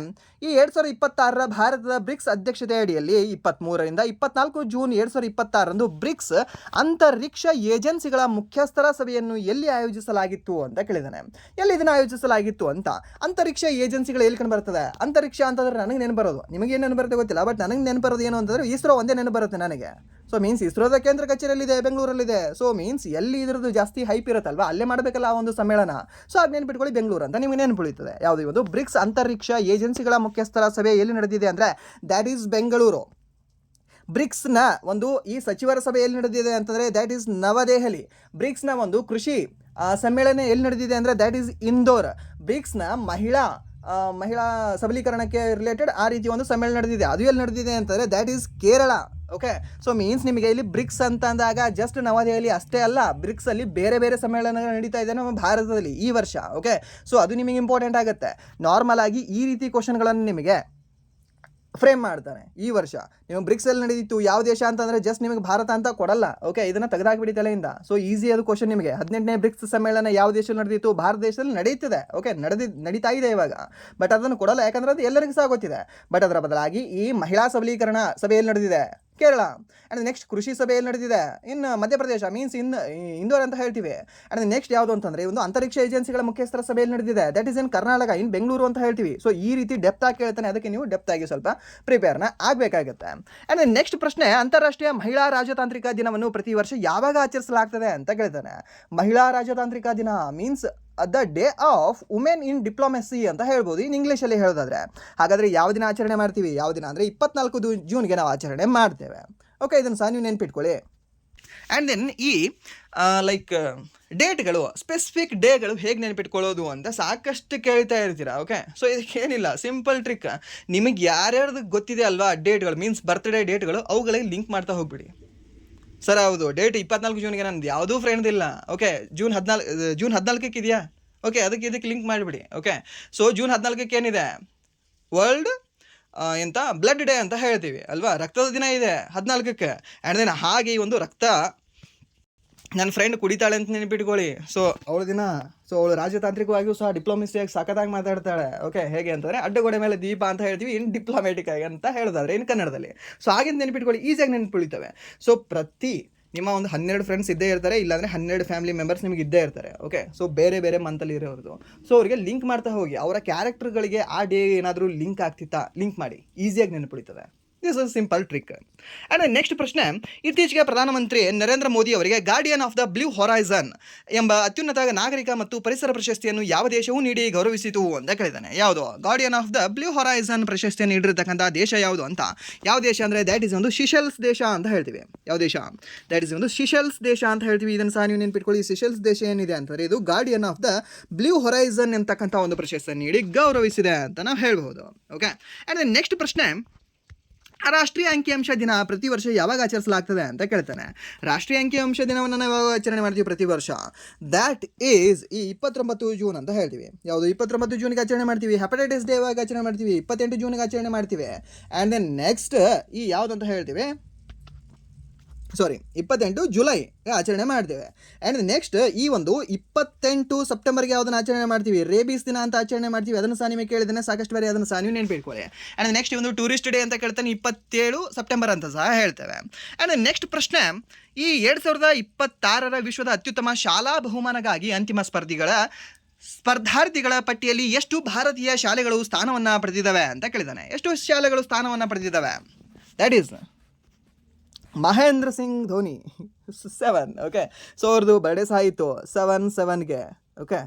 ಈ 2026ರ ಭಾರತದ ಬ್ರಿಕ್ಸ್ ಅಧ್ಯಕ್ಷತೆ ಅಡಿಯಲ್ಲಿ 23ರಿಂದ 24 ಜೂನ್ 2026ರಂದು ಬ್ರಿಕ್ಸ್ ಅಂತರಿಕ್ಷ ಏಜೆನ್ಸಿಗಳ ಮುಖ್ಯಸ್ಥರ ಸಭೆಯನ್ನು ಎಲ್ಲಿ ಆಯೋಜಿಸಲಾಗಿತ್ತು ಅಂತ ಕೇಳಿದ್ದಾನೆ. ಎಲ್ಲಿ ಇದನ್ನು ಆಯೋಜಿಸಲಾಗಿತ್ತು ಅಂತ. ಅಂತರಿಕ್ಷ ಏಜೆನ್ಸಿಗಳು ಎಲ್ಲಿ ಕಂಡು ಬರ್ತದೆ, ಅಂತರಿಕ್ಷ ಅಂತಂದ್ರೆ ನನಗೆ ನೆನಪು ಬರೋದು, ನಿಮಗೇನು ನೆನಪು ಬರುತ್ತೆ ಗೊತ್ತಿಲ್ಲ, ಬಟ್ ನನಗೆ ನೆನಪು ಬರೋದು ಏನು ಅಂತಂದರೆ ಇಸ್ರೋ ಒಂದೇ ನೆನಪು ಬರುತ್ತೆ ನನಗೆ. ಸೊ ಮೀನ್ಸ್ ಇಸ್ರೋದ ಕೇಂದ್ರ ಕಚೇರಿಯಲ್ಲಿದೆ, ಬೆಂಗಳೂರಲ್ಲಿದೆ. ಸೊ ಮೀನ್ಸ್ ಎಲ್ಲಿ ಇದ್ರದ್ದು ಜಾಸ್ತಿ ಹೈಪ್ ಇರುತ್ತಲ್ವ, ಅಲ್ಲೇ ಮಾಡಬೇಕಲ್ಲ ಆ ಒಂದು ಸಮ್ಮೇಳನ. ಸೊ ಅದು ನೆನ್ಪಿಟ್ಕೊಳ್ಳಿ, ಬೆಂಗಳೂರು ಅಂತ ನಿಮಗೆ ನೆನಪುಳಿತದೆ. ಯಾವುದು ಒಂದು ಬ್ರಿಕ್ಸ್ ಅಂತರಿಕ್ಷ ಏಜೆನ್ಸಿಗಳ ಮುಖ್ಯಸ್ಥರ ಸಭೆ ಎಲ್ಲಿ ನಡೆದಿದೆ ಅಂದರೆ ದ್ಯಾಟ್ ಈಸ್ ಬೆಂಗಳೂರು. ಬ್ರಿಕ್ಸ್ನ ಒಂದು ಈ ಸಚಿವರ ಸಭೆ ಎಲ್ಲಿ ನಡೆದಿದೆ ಅಂತಂದರೆ ದ್ಯಾಟ್ ಈಸ್ ನವದೆಹಲಿ. ಬ್ರಿಕ್ಸ್ನ ಒಂದು ಕೃಷಿ ಸಮ್ಮೇಳನ ಎಲ್ಲಿ ನಡೆದಿದೆ ಅಂದರೆ ದ್ಯಾಟ್ ಈಸ್ ಇಂದೋರ್. ಬ್ರಿಕ್ಸ್ನ ಮಹಿಳಾ ಸಬಲೀಕರಣಕ್ಕೆ ರಿಲೇಟೆಡ್ ಆ ರೀತಿ ಒಂದು ಸಮ್ಮೇಳನ ನಡೆದಿದೆ, ಅದು ಎಲ್ಲಿ ನಡೆದಿದೆ ಅಂತಂದರೆ that is Kerala. Okay, so means ನಿಮಗೆ ಇಲ್ಲಿ ಬ್ರಿಕ್ಸ್ ಅಂತ ಅಂದಾಗ ಜಸ್ಟ್ ನವದೆಹಲಿ ಅಷ್ಟೇ ಅಲ್ಲ, ಬ್ರಿಕ್ಸಲ್ಲಿ ಬೇರೆ ಬೇರೆ ಸಮ್ಮೇಳನಗಳು ನಡೀತಾ ಇದೆ ನಮ್ಮ ಭಾರತದಲ್ಲಿ ಈ ವರ್ಷ. ಓಕೆ, ಸೊ ಅದು ನಿಮಗೆ ಇಂಪಾರ್ಟೆಂಟ್ ಆಗುತ್ತೆ. ನಾರ್ಮಲ್ ಆಗಿ ಈ ರೀತಿ ಕ್ವಶನ್ಗಳನ್ನು ನಿಮಗೆ ಫ್ರೇಮ್ ಮಾಡ್ತಾನೆ ಈ ವರ್ಷ. ನೀವು ಬ್ರಿಕ್ಸಲ್ಲಿ ನಡೆದಿತ್ತು ಯಾವ ದೇಶ ಅಂತಂದರೆ ಜಸ್ಟ್ ನಿಮಗೆ ಭಾರತ ಅಂತ ಕೊಡಲ್ಲ. ಓಕೆ, ಇದನ್ನು ತೆಗೆದಾಕ್ಬಿಡಿ ತಲೆಯಿಂದ. ಸೊ ಈಸಿ ಅದು ಕ್ವಶನ್ ನಿಮಗೆ. 18ನೇ ಬ್ರಿಕ್ಸ್ ಸಮ್ಮೇಳನ ಯಾವ ದೇಶದಲ್ಲಿ ನಡೆದಿತ್ತು, ಭಾರತ ದೇಶದಲ್ಲಿ ನಡೀತಿದೆ. ಓಕೆ, ನಡೀತಾ ಇದೆ ಇವಾಗ, ಬಟ್ ಅದನ್ನು ಕೊಡಲ್ಲ, ಯಾಕಂದರೆ ಅದು ಎಲ್ಲರಿಗೂ ಸಹ ಗೊತ್ತಿದೆ. ಬಟ್ ಅದರ ಬದಲಾಗಿ ಈ ಮಹಿಳಾ ಸಬಲೀಕರಣ ಸಭೆಯಲ್ಲಿ ನಡೆದಿದೆ ಕೇರಳ. ಆ್ಯಂಡ್ ನೆಕ್ಸ್ಟ್ ಕೃಷಿ ಸಭೆಯಲ್ಲಿ ನಡೆದಿದೆ ಇನ್ನು ಮಧ್ಯಪ್ರದೇಶ, ಮೀನ್ಸ್ ಇಂದೋರ್ ಅಂತ ಹೇಳ್ತೀವಿ. ಆ್ಯಂಡ್ ನೆಕ್ಸ್ಟ್ ಯಾವುದು ಅಂತಂದರೆ ಒಂದು ಅಂತರಿಕ್ಷ ಏಜೆನ್ಸಿಗಳ ಮುಖ್ಯಸ್ಥರ ಸಭೆಯಲ್ಲಿ ನಡೆದಿದೆ, ದಟ್ ಈಸ್ ಇನ್ ಕರ್ನಾಟಕ, ಇನ್ ಬೆಂಗಳೂರು ಅಂತ ಹೇಳ್ತೀವಿ. ಸೊ ಈ ರೀತಿ ಡೆಪ್ತ್ ಆಗಿ ಕೇಳ್ತಾನೆ, ಅದಕ್ಕೆ ನೀವು ಡೆಪ್ತ್ ಆಗಿ ಸ್ವಲ್ಪ ಪ್ರಿಪೇರ್ನ ಆಗಬೇಕಾಗುತ್ತೆ. ಆ್ಯಂಡ್ ನೆಕ್ಸ್ಟ್ ಪ್ರಶ್ನೆ, ಅಂತಾರಾಷ್ಟ್ರೀಯ ಮಹಿಳಾ ರಾಜತಾಂತ್ರಿಕ ದಿನವನ್ನು ಪ್ರತಿ ವರ್ಷ ಯಾವಾಗ ಆಚರಿಸಲಾಗ್ತದೆ ಅಂತ ಕೇಳ್ತಾನೆ. ಮಹಿಳಾ ರಾಜತಾಂತ್ರಿಕ ದಿನ means the day of women in diplomacy ಅಂತ ಹೇಳ್ಬೋದು ಇನ್ ಇಂಗ್ಲೀಷಲ್ಲಿ ಹೇಳೋದಾದರೆ. ಹಾಗಾದರೆ ಯಾವ ದಿನ ಆಚರಣೆ ಮಾಡ್ತೀವಿ, ಯಾವ ದಿನ ಅಂದರೆ 24 ಜೂನ್ಗೆ ನಾವು ಆಚರಣೆ ಮಾಡ್ತೇವೆ. ಓಕೆ, ಇದನ್ನು ಸಹ ನೀವು ನೆನ್ಪಿಟ್ಕೊಳ್ಳಿ. ಆ್ಯಂಡ್ ದೆನ್ ಈ ಡೇಟ್ಗಳು, ಸ್ಪೆಸಿಫಿಕ್ ಡೇಗಳು ಹೇಗೆ ನೆನಪಿಟ್ಕೊಳ್ಳೋದು ಅಂತ ಸಾಕಷ್ಟು ಕೇಳ್ತಾ ಇರ್ತೀರ. ಓಕೆ, ಸೊ ಇದಕ್ಕೇನಿಲ್ಲ, ಸಿಂಪಲ್ ಟ್ರಿಕ್. ನಿಮಗೆ ಯಾರ್ಯಾರ್ದು ಗೊತ್ತಿದೆ ಅಲ್ವಾ ಡೇಟ್ಗಳು, ಮೀನ್ಸ್ ಬರ್ತ್ಡೇ ಡೇಟ್ಗಳು, ಅವುಗಳಿಗೆ ಲಿಂಕ್ ಮಾಡ್ತಾ ಹೋಗ್ಬಿಡಿ. ಸರ್ ಹೌದು, ಡೇಟ್ 24 ಜೂನ್ಗೆ ನಂದು ಯಾವುದೂ ಫ್ರೆಂಡ್ ಇಲ್ಲ. ಓಕೆ, ಜೂನ್ 14ಕ್ಕೆ ಇದೆಯಾ, ಓಕೆ, ಇದಕ್ಕೆ ಲಿಂಕ್ ಮಾಡಿಬಿಡಿ. ಓಕೆ, ಸೊ ಜೂನ್ 14ಕ್ಕೆ ಏನಿದೆ, ವರ್ಲ್ಡ್ ಬ್ಲಡ್ ಡೇ ಅಂತ ಹೇಳ್ತೀವಿ ಅಲ್ವಾ, ರಕ್ತದ ದಿನ ಇದೆ 14ಕ್ಕೆ. ಆ್ಯಂಡ್ ದೆನ್ ಹಾಗೆ ಈ ಒಂದು ರಕ್ತ ನನ್ನ ಫ್ರೆಂಡ್ ಕುಡಿತಾಳೆ ಅಂತ ನೆನಪಿಟ್ಕೊಳ್ಳಿ. ಸೊ ಅವಳ ದಿನ, ಸೊ ಅವಳು ರಾಜತಾಂತ್ರಿಕವಾಗಿಯೂ ಸಹ ಡಿಪ್ಲೊಮೆಸಿಯಾಗಿ ಸಖತ್ತಾಗಿ ಮಾತಾಡ್ತಾಳೆ. ಓಕೆ, ಹೇಗೆ ಅಂತಂದರೆ ಅಡ್ಡಗೋಡೆ ಮೇಲೆ ದೀಪ ಅಂತ ಹೇಳ್ತೀವಿ ಇನ್ ಡಿಪ್ಲೊಮ್ಯಾಟಿಕ್ ಆಗಿ ಅಂತ ಹೇಳೋದಾದ್ರೆ ಇನ್ನು ಕನ್ನಡದಲ್ಲಿ. ಸೊ ಹಾಗೆ ನೆನಪಿಟ್ಕೊಳ್ಳಿ, ಈಸಿಯಾಗಿ ನೆನಪುಳಿತವೆ. ಸೊ ಪ್ರತಿ ನಿಮ್ಮ ಒಂದು 12 ಫ್ರೆಂಡ್ಸ್ ಇದ್ದೇ ಇರ್ತಾರೆ, ಇಲ್ಲಾಂದರೆ 12 ಫ್ಯಾಮಿಲಿ ಮೆಂಬರ್ಸ್ ನಿಮಗೆ ಇದ್ದೇ ಇರ್ತಾರೆ. ಓಕೆ, ಸೊ ಬೇರೆ ಬೇರೆ ಮಂತಲ್ಲಿ ಇರೋದು. ಸೊ ಅವರಿಗೆ ಲಿಂಕ್ ಮಾಡ್ತಾ ಹೋಗಿ, ಅವರ ಕ್ಯಾರೆಕ್ಟರ್ಗಳಿಗೆ ಆ ಡೇ ಏನಾದರೂ ಲಿಂಕ್ ಆಗ್ತಿತ್ತಾ, ಲಿಂಕ್ ಮಾಡಿ, ಈಸಿಯಾಗಿ ನೆನಪಿಡಿತದೆ. This is simple trick. And next ಪ್ರಶ್ನೆ, ಇತ್ತೀಚೆಗೆ ಪ್ರಧಾನಮಂತ್ರಿ ನರೇಂದ್ರ ಮೋದಿ ಅವರಿಗೆ Guardian of the Blue Horizon ಎಂಬ ಅತ್ಯುನ್ನತ ನಾಗರಿಕ ಮತ್ತು ಪರಿಸರ ಪ್ರಶಸ್ತಿಯನ್ನು ಯಾವ ದೇಶವೂ ನೀಡಿ ಗೌರವಿಸಿತು ಅಂತ ಕೇಳಿದ್ದಾನೆ. ಯಾವುದು guardian of the Blue horizon ಪ್ರಶಸ್ತಿಯನ್ನು ನೀಡಿರ್ತಕ್ಕಂಥ ದೇಶ ಯಾವುದು ಅಂತ? ಯಾವ ದೇಶ ಅಂದರೆ ದ್ಯಾಟ್ ಈಸ್ ಒಂದು ಸಿಷೆಲ್ಸ್ ದೇಶ ಅಂತ ಹೇಳ್ತೀವಿ. ಯಾವ ದೇಶ? ದ್ಯಾಟ್ ಈಸ್ ಒಂದು ಸಿಷೆಲ್ಸ್ ದೇಶ ಅಂತ ಹೇಳ್ತೀವಿ. ಇದನ್ನು ಸಹ ನೀವು ನೆನ್ಪಿಟ್ಕೊಳ್ಳಿ. ಸಿಷೆಲ್ಸ್ ದೇಶ ಏನಿದೆ ಅಂತಂದರೆ ಇದು Guardian of the Blue Horizon ಎಂತಕ್ಕಂಥ ಒಂದು ಪ್ರಶಸ್ತಿಯನ್ನು ನೀಡಿ ಗೌರವಿಸಿದೆ ಅಂತ ನಾವು ಹೇಳ್ಬೋದು. ಓಕೆ, ಆ್ಯಂಡ್ ನೆಕ್ಸ್ಟ್ ಪ್ರಶ್ನೆ, ರಾಷ್ಟ್ರೀಯ ಅಂಕಿಅಂಶ ದಿನ ಪ್ರತಿ ವರ್ಷ ಯಾವಾಗ ಆಚರಿಸಲಾಗ್ತದೆ ಅಂತ ಕೇಳ್ತಾನೆ. ರಾಷ್ಟ್ರೀಯ ಅಂಕಿಅಂಶ ದಿನವನ್ನು ನಾವು ಯಾವಾಗ ಆಚರಣೆ ಮಾಡ್ತೀವಿ ಪ್ರತಿ ವರ್ಷ? ದ್ಯಾಟ್ ಈಸ್ ಈ 29 ಜೂನ್ ಅಂತ ಹೇಳ್ತೀವಿ. ಯಾವುದು 29 ಜೂನ್ಗೆ ಆಚರಣೆ ಮಾಡ್ತೀವಿ. ಹೆಪಟೈಟಿಸ್ ಡೇ ಯಾವಾಗ ಆಚರಣೆ ಮಾಡ್ತೀವಿ? 28 ಜೂನ್ಗೆ ಆಚರಣೆ ಮಾಡ್ತೀವಿ. ಆ್ಯಂಡ್ ದೆನ್ ನೆಕ್ಸ್ಟ್ ಈ ಯಾವುದಂತ ಹೇಳ್ತೀವಿ, 28 ಜುಲೈ ಆಚರಣೆ ಮಾಡ್ತೇವೆ. ಆ್ಯಂಡ್ ನೆಕ್ಸ್ಟ್ ಈ ಒಂದು 28 ಸೆಪ್ಟೆಂಬರ್ಗೆ ಯಾವುದನ್ನು ಆಚರಣೆ ಮಾಡ್ತೀವಿ? ರೇಬೀಸ್ ದಿನ ಅಂತ ಆಚರಣೆ ಮಾಡ್ತೀವಿ. ಅದನ್ನು ಸಹ ನಿಮಗೆ ಕೇಳಿದ್ದೇನೆ ಸಾಕಷ್ಟು ಬಾರಿ, ಅದನ್ನು ಸಹ ನೀವು ನೆನ್ಪಿಟ್ಕೊಳ್ಳಿ. ಆ್ಯಂಡ್ ನೆಕ್ಸ್ಟ್ ಒಂದು ಟೂರಿಸ್ಟ್ ಡೇ ಅಂತ ಕೇಳ್ತಾನೆ, 27 ಸೆಪ್ಟೆಂಬರ್ ಅಂತ ಸಹ ಹೇಳ್ತೇವೆ. ಆ್ಯಂಡ್ ನೆಕ್ಸ್ಟ್ ಪ್ರಶ್ನೆ, ಈ 2026 ವಿಶ್ವದ ಅತ್ಯುತ್ತಮ ಶಾಲಾ ಬಹುಮಾನಗಾಗಿ ಅಂತಿಮ ಸ್ಪರ್ಧಾರ್ಥಿಗಳ ಪಟ್ಟಿಯಲ್ಲಿ ಎಷ್ಟು ಭಾರತೀಯ ಶಾಲೆಗಳು ಸ್ಥಾನವನ್ನು ಪಡೆದಿದ್ದಾವೆ ಅಂತ ಕೇಳಿದ್ದಾನೆ. ಎಷ್ಟು ಶಾಲೆಗಳು ಸ್ಥಾನವನ್ನು ಪಡೆದಿದ್ದಾವೆ? That is Mahendra Singh Dhoni 7. Okay, so ಅವ್ರದ್ದು ಬರ್ಡೇ ಸಹ ಇತ್ತು 7/7ಗೆ. ಓಕೆ,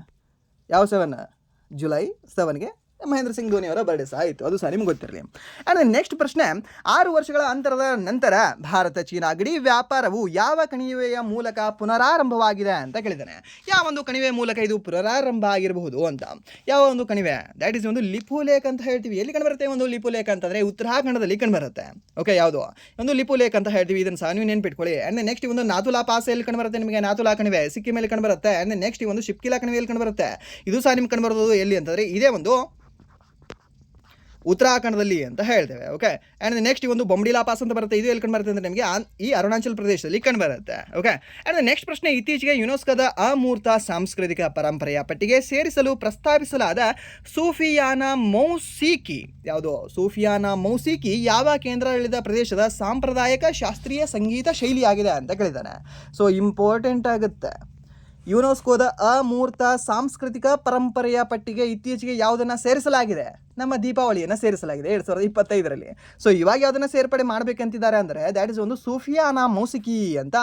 ಯಾವ 7? ಜುಲೈ 7ಗೆ ಮಹೇಂದ್ರ ಸಿಂಗ್ ಧೋನಿ ಅವರ ಬರ್ಡೇ ಸಹ ಆಯಿತು. ಅದು ಸಹ ನಿಮ್ಗೆ ಗೊತ್ತಿರಲಿ. ಆ್ಯಂಡ್ ನೆಕ್ಸ್ಟ್ ಪ್ರಶ್ನೆ, 6 ವರ್ಷಗಳ ಅಂತರದ ನಂತರ ಭಾರತ ಚೀನಾ ಗಡಿ ವ್ಯಾಪಾರವು ಯಾವ ಕಣಿವೆಯ ಮೂಲಕ ಪುನರಾರಂಭವಾಗಿದೆ ಅಂತ ಕೇಳಿದ್ದಾನೆ. ಯಾವ ಒಂದು ಕಣಿವೆ ಮೂಲಕ ಇದು ಪುನರಾರಂಭ ಆಗಿರಬಹುದು ಅಂತ? ಯಾವ ಒಂದು ಕಣಿವೆ? ದ್ಯಾಟ್ ಈಸ್ ಒಂದು ಲಿಪು ಲೇಕ್ ಅಂತ ಹೇಳ್ತೀವಿ. ಎಲ್ಲಿ ಕಂಡುಬರುತ್ತೆ ಒಂದು ಲಿಪು ಲೇಕ್ ಅಂತಂದರೆ? ಉತ್ತರಾಖಂಡದಲ್ಲಿ ಕಂಡುಬರುತ್ತೆ. ಓಕೆ, ಯಾವುದು ಒಂದು ಲಿಪು ಲೇಕ್ ಅಂತ ಹೇಳ್ತೀವಿ. ಇದನ್ನು ಸಹ ನೀವು ನೆನ್ಪಿಟ್ಕೊಳ್ಳಿ. ಆ್ಯಂಡ್ ನೆಕ್ಸ್ಟ್ ಒಂದು ನಾಥುಲಾ ಪಾಸ್ ಎಲ್ಲಿ ಕಂಡುಬರುತ್ತೆ ನಿಮಗೆ? ನಾಥುಲಾ ಕಣಿವೆ ಸಿಕ್ಕಿಮಲ್ಲಿ ಕಂಡುಬರುತ್ತೆ. ಆ್ಯಂಡ್ ನೆಕ್ಸ್ಟ್ ಒಂದು ಶಿಪ್ಕಿಲಾ ಕಣಿವೆಯಲ್ಲಿ ಕಂಡುಬರುತ್ತೆ. ಇದು ಸಹ ನಿಮ್ಗೆ ಕಂಡುಬರೋದು ಎಲ್ಲಿ ಅಂತಂದರೆ ಇದೇ ಒಂದು ಉತ್ತರಾಖಂಡದಲ್ಲಿ ಅಂತ ಹೇಳ್ತೇವೆ. ಓಕೆ, ಆ್ಯಂಡ್ ನೆಕ್ಸ್ಟ್ ಒಂದು ಬೊಂಬಡಿಲಾ ಪಾಸ್ ಅಂತ ಬರುತ್ತೆ. ಇದು ಎಲ್ಲಿ ಕಂಡು ಬರುತ್ತೆ ಅಂದರೆ ನಿಮಗೆ ಈ ಅರುಣಾಚಲ್ ಪ್ರದೇಶದಲ್ಲಿ ಕಂಡು ಬರುತ್ತೆ. ಓಕೆ, ಆ್ಯಂಡ್ ನೆಕ್ಸ್ಟ್ ಪ್ರಶ್ನೆ, ಇತ್ತೀಚೆಗೆ ಯುನೆಸ್ಕೋದ ಅಮೂರ್ತ ಸಾಂಸ್ಕೃತಿಕ ಪರಂಪರೆಯ ಪಟ್ಟಿಗೆ ಸೇರಿಸಲು ಪ್ರಸ್ತಾವಿಸಲಾದ ಸೂಫಿಯಾನಾ ಮೌಸಿಕಿ ಯಾವುದು? ಸೂಫಿಯಾನಾ ಮೌಸಿಕಿ ಯಾವ ಕೇಂದ್ರಾಡಳಿತ ಪ್ರದೇಶದ ಸಾಂಪ್ರದಾಯಿಕ ಶಾಸ್ತ್ರೀಯ ಸಂಗೀತ ಶೈಲಿಯಾಗಿದೆ ಅಂತ ಕೇಳಿದ್ದಾನೆ. ಸೊ ಇಂಪಾರ್ಟೆಂಟ್ ಆಗುತ್ತೆ. ಯುನೆಸ್ಕೋದ ಅಮೂರ್ತ ಸಾಂಸ್ಕೃತಿಕ ಪರಂಪರೆಯ ಪಟ್ಟಿಗೆ ಇತ್ತೀಚೆಗೆ ಯಾವುದನ್ನು ಸೇರಿಸಲಾಗಿದೆ? ನಮ್ಮ ದೀಪಾವಳಿಯನ್ನು ಸೇರಿಸಲಾಗಿದೆ 2025ರಲ್ಲಿ. ಸೊ ಇವಾಗ ಯಾವುದನ್ನು ಸೇರ್ಪಡೆ ಮಾಡಬೇಕಂತಿದ್ದಾರೆ ಅಂದರೆ ದ್ಯಾಟ್ ಇಸ್ ಒಂದು ಸೂಫಿಯಾನಾ ಮೌಸಿಕಿ ಅಂತ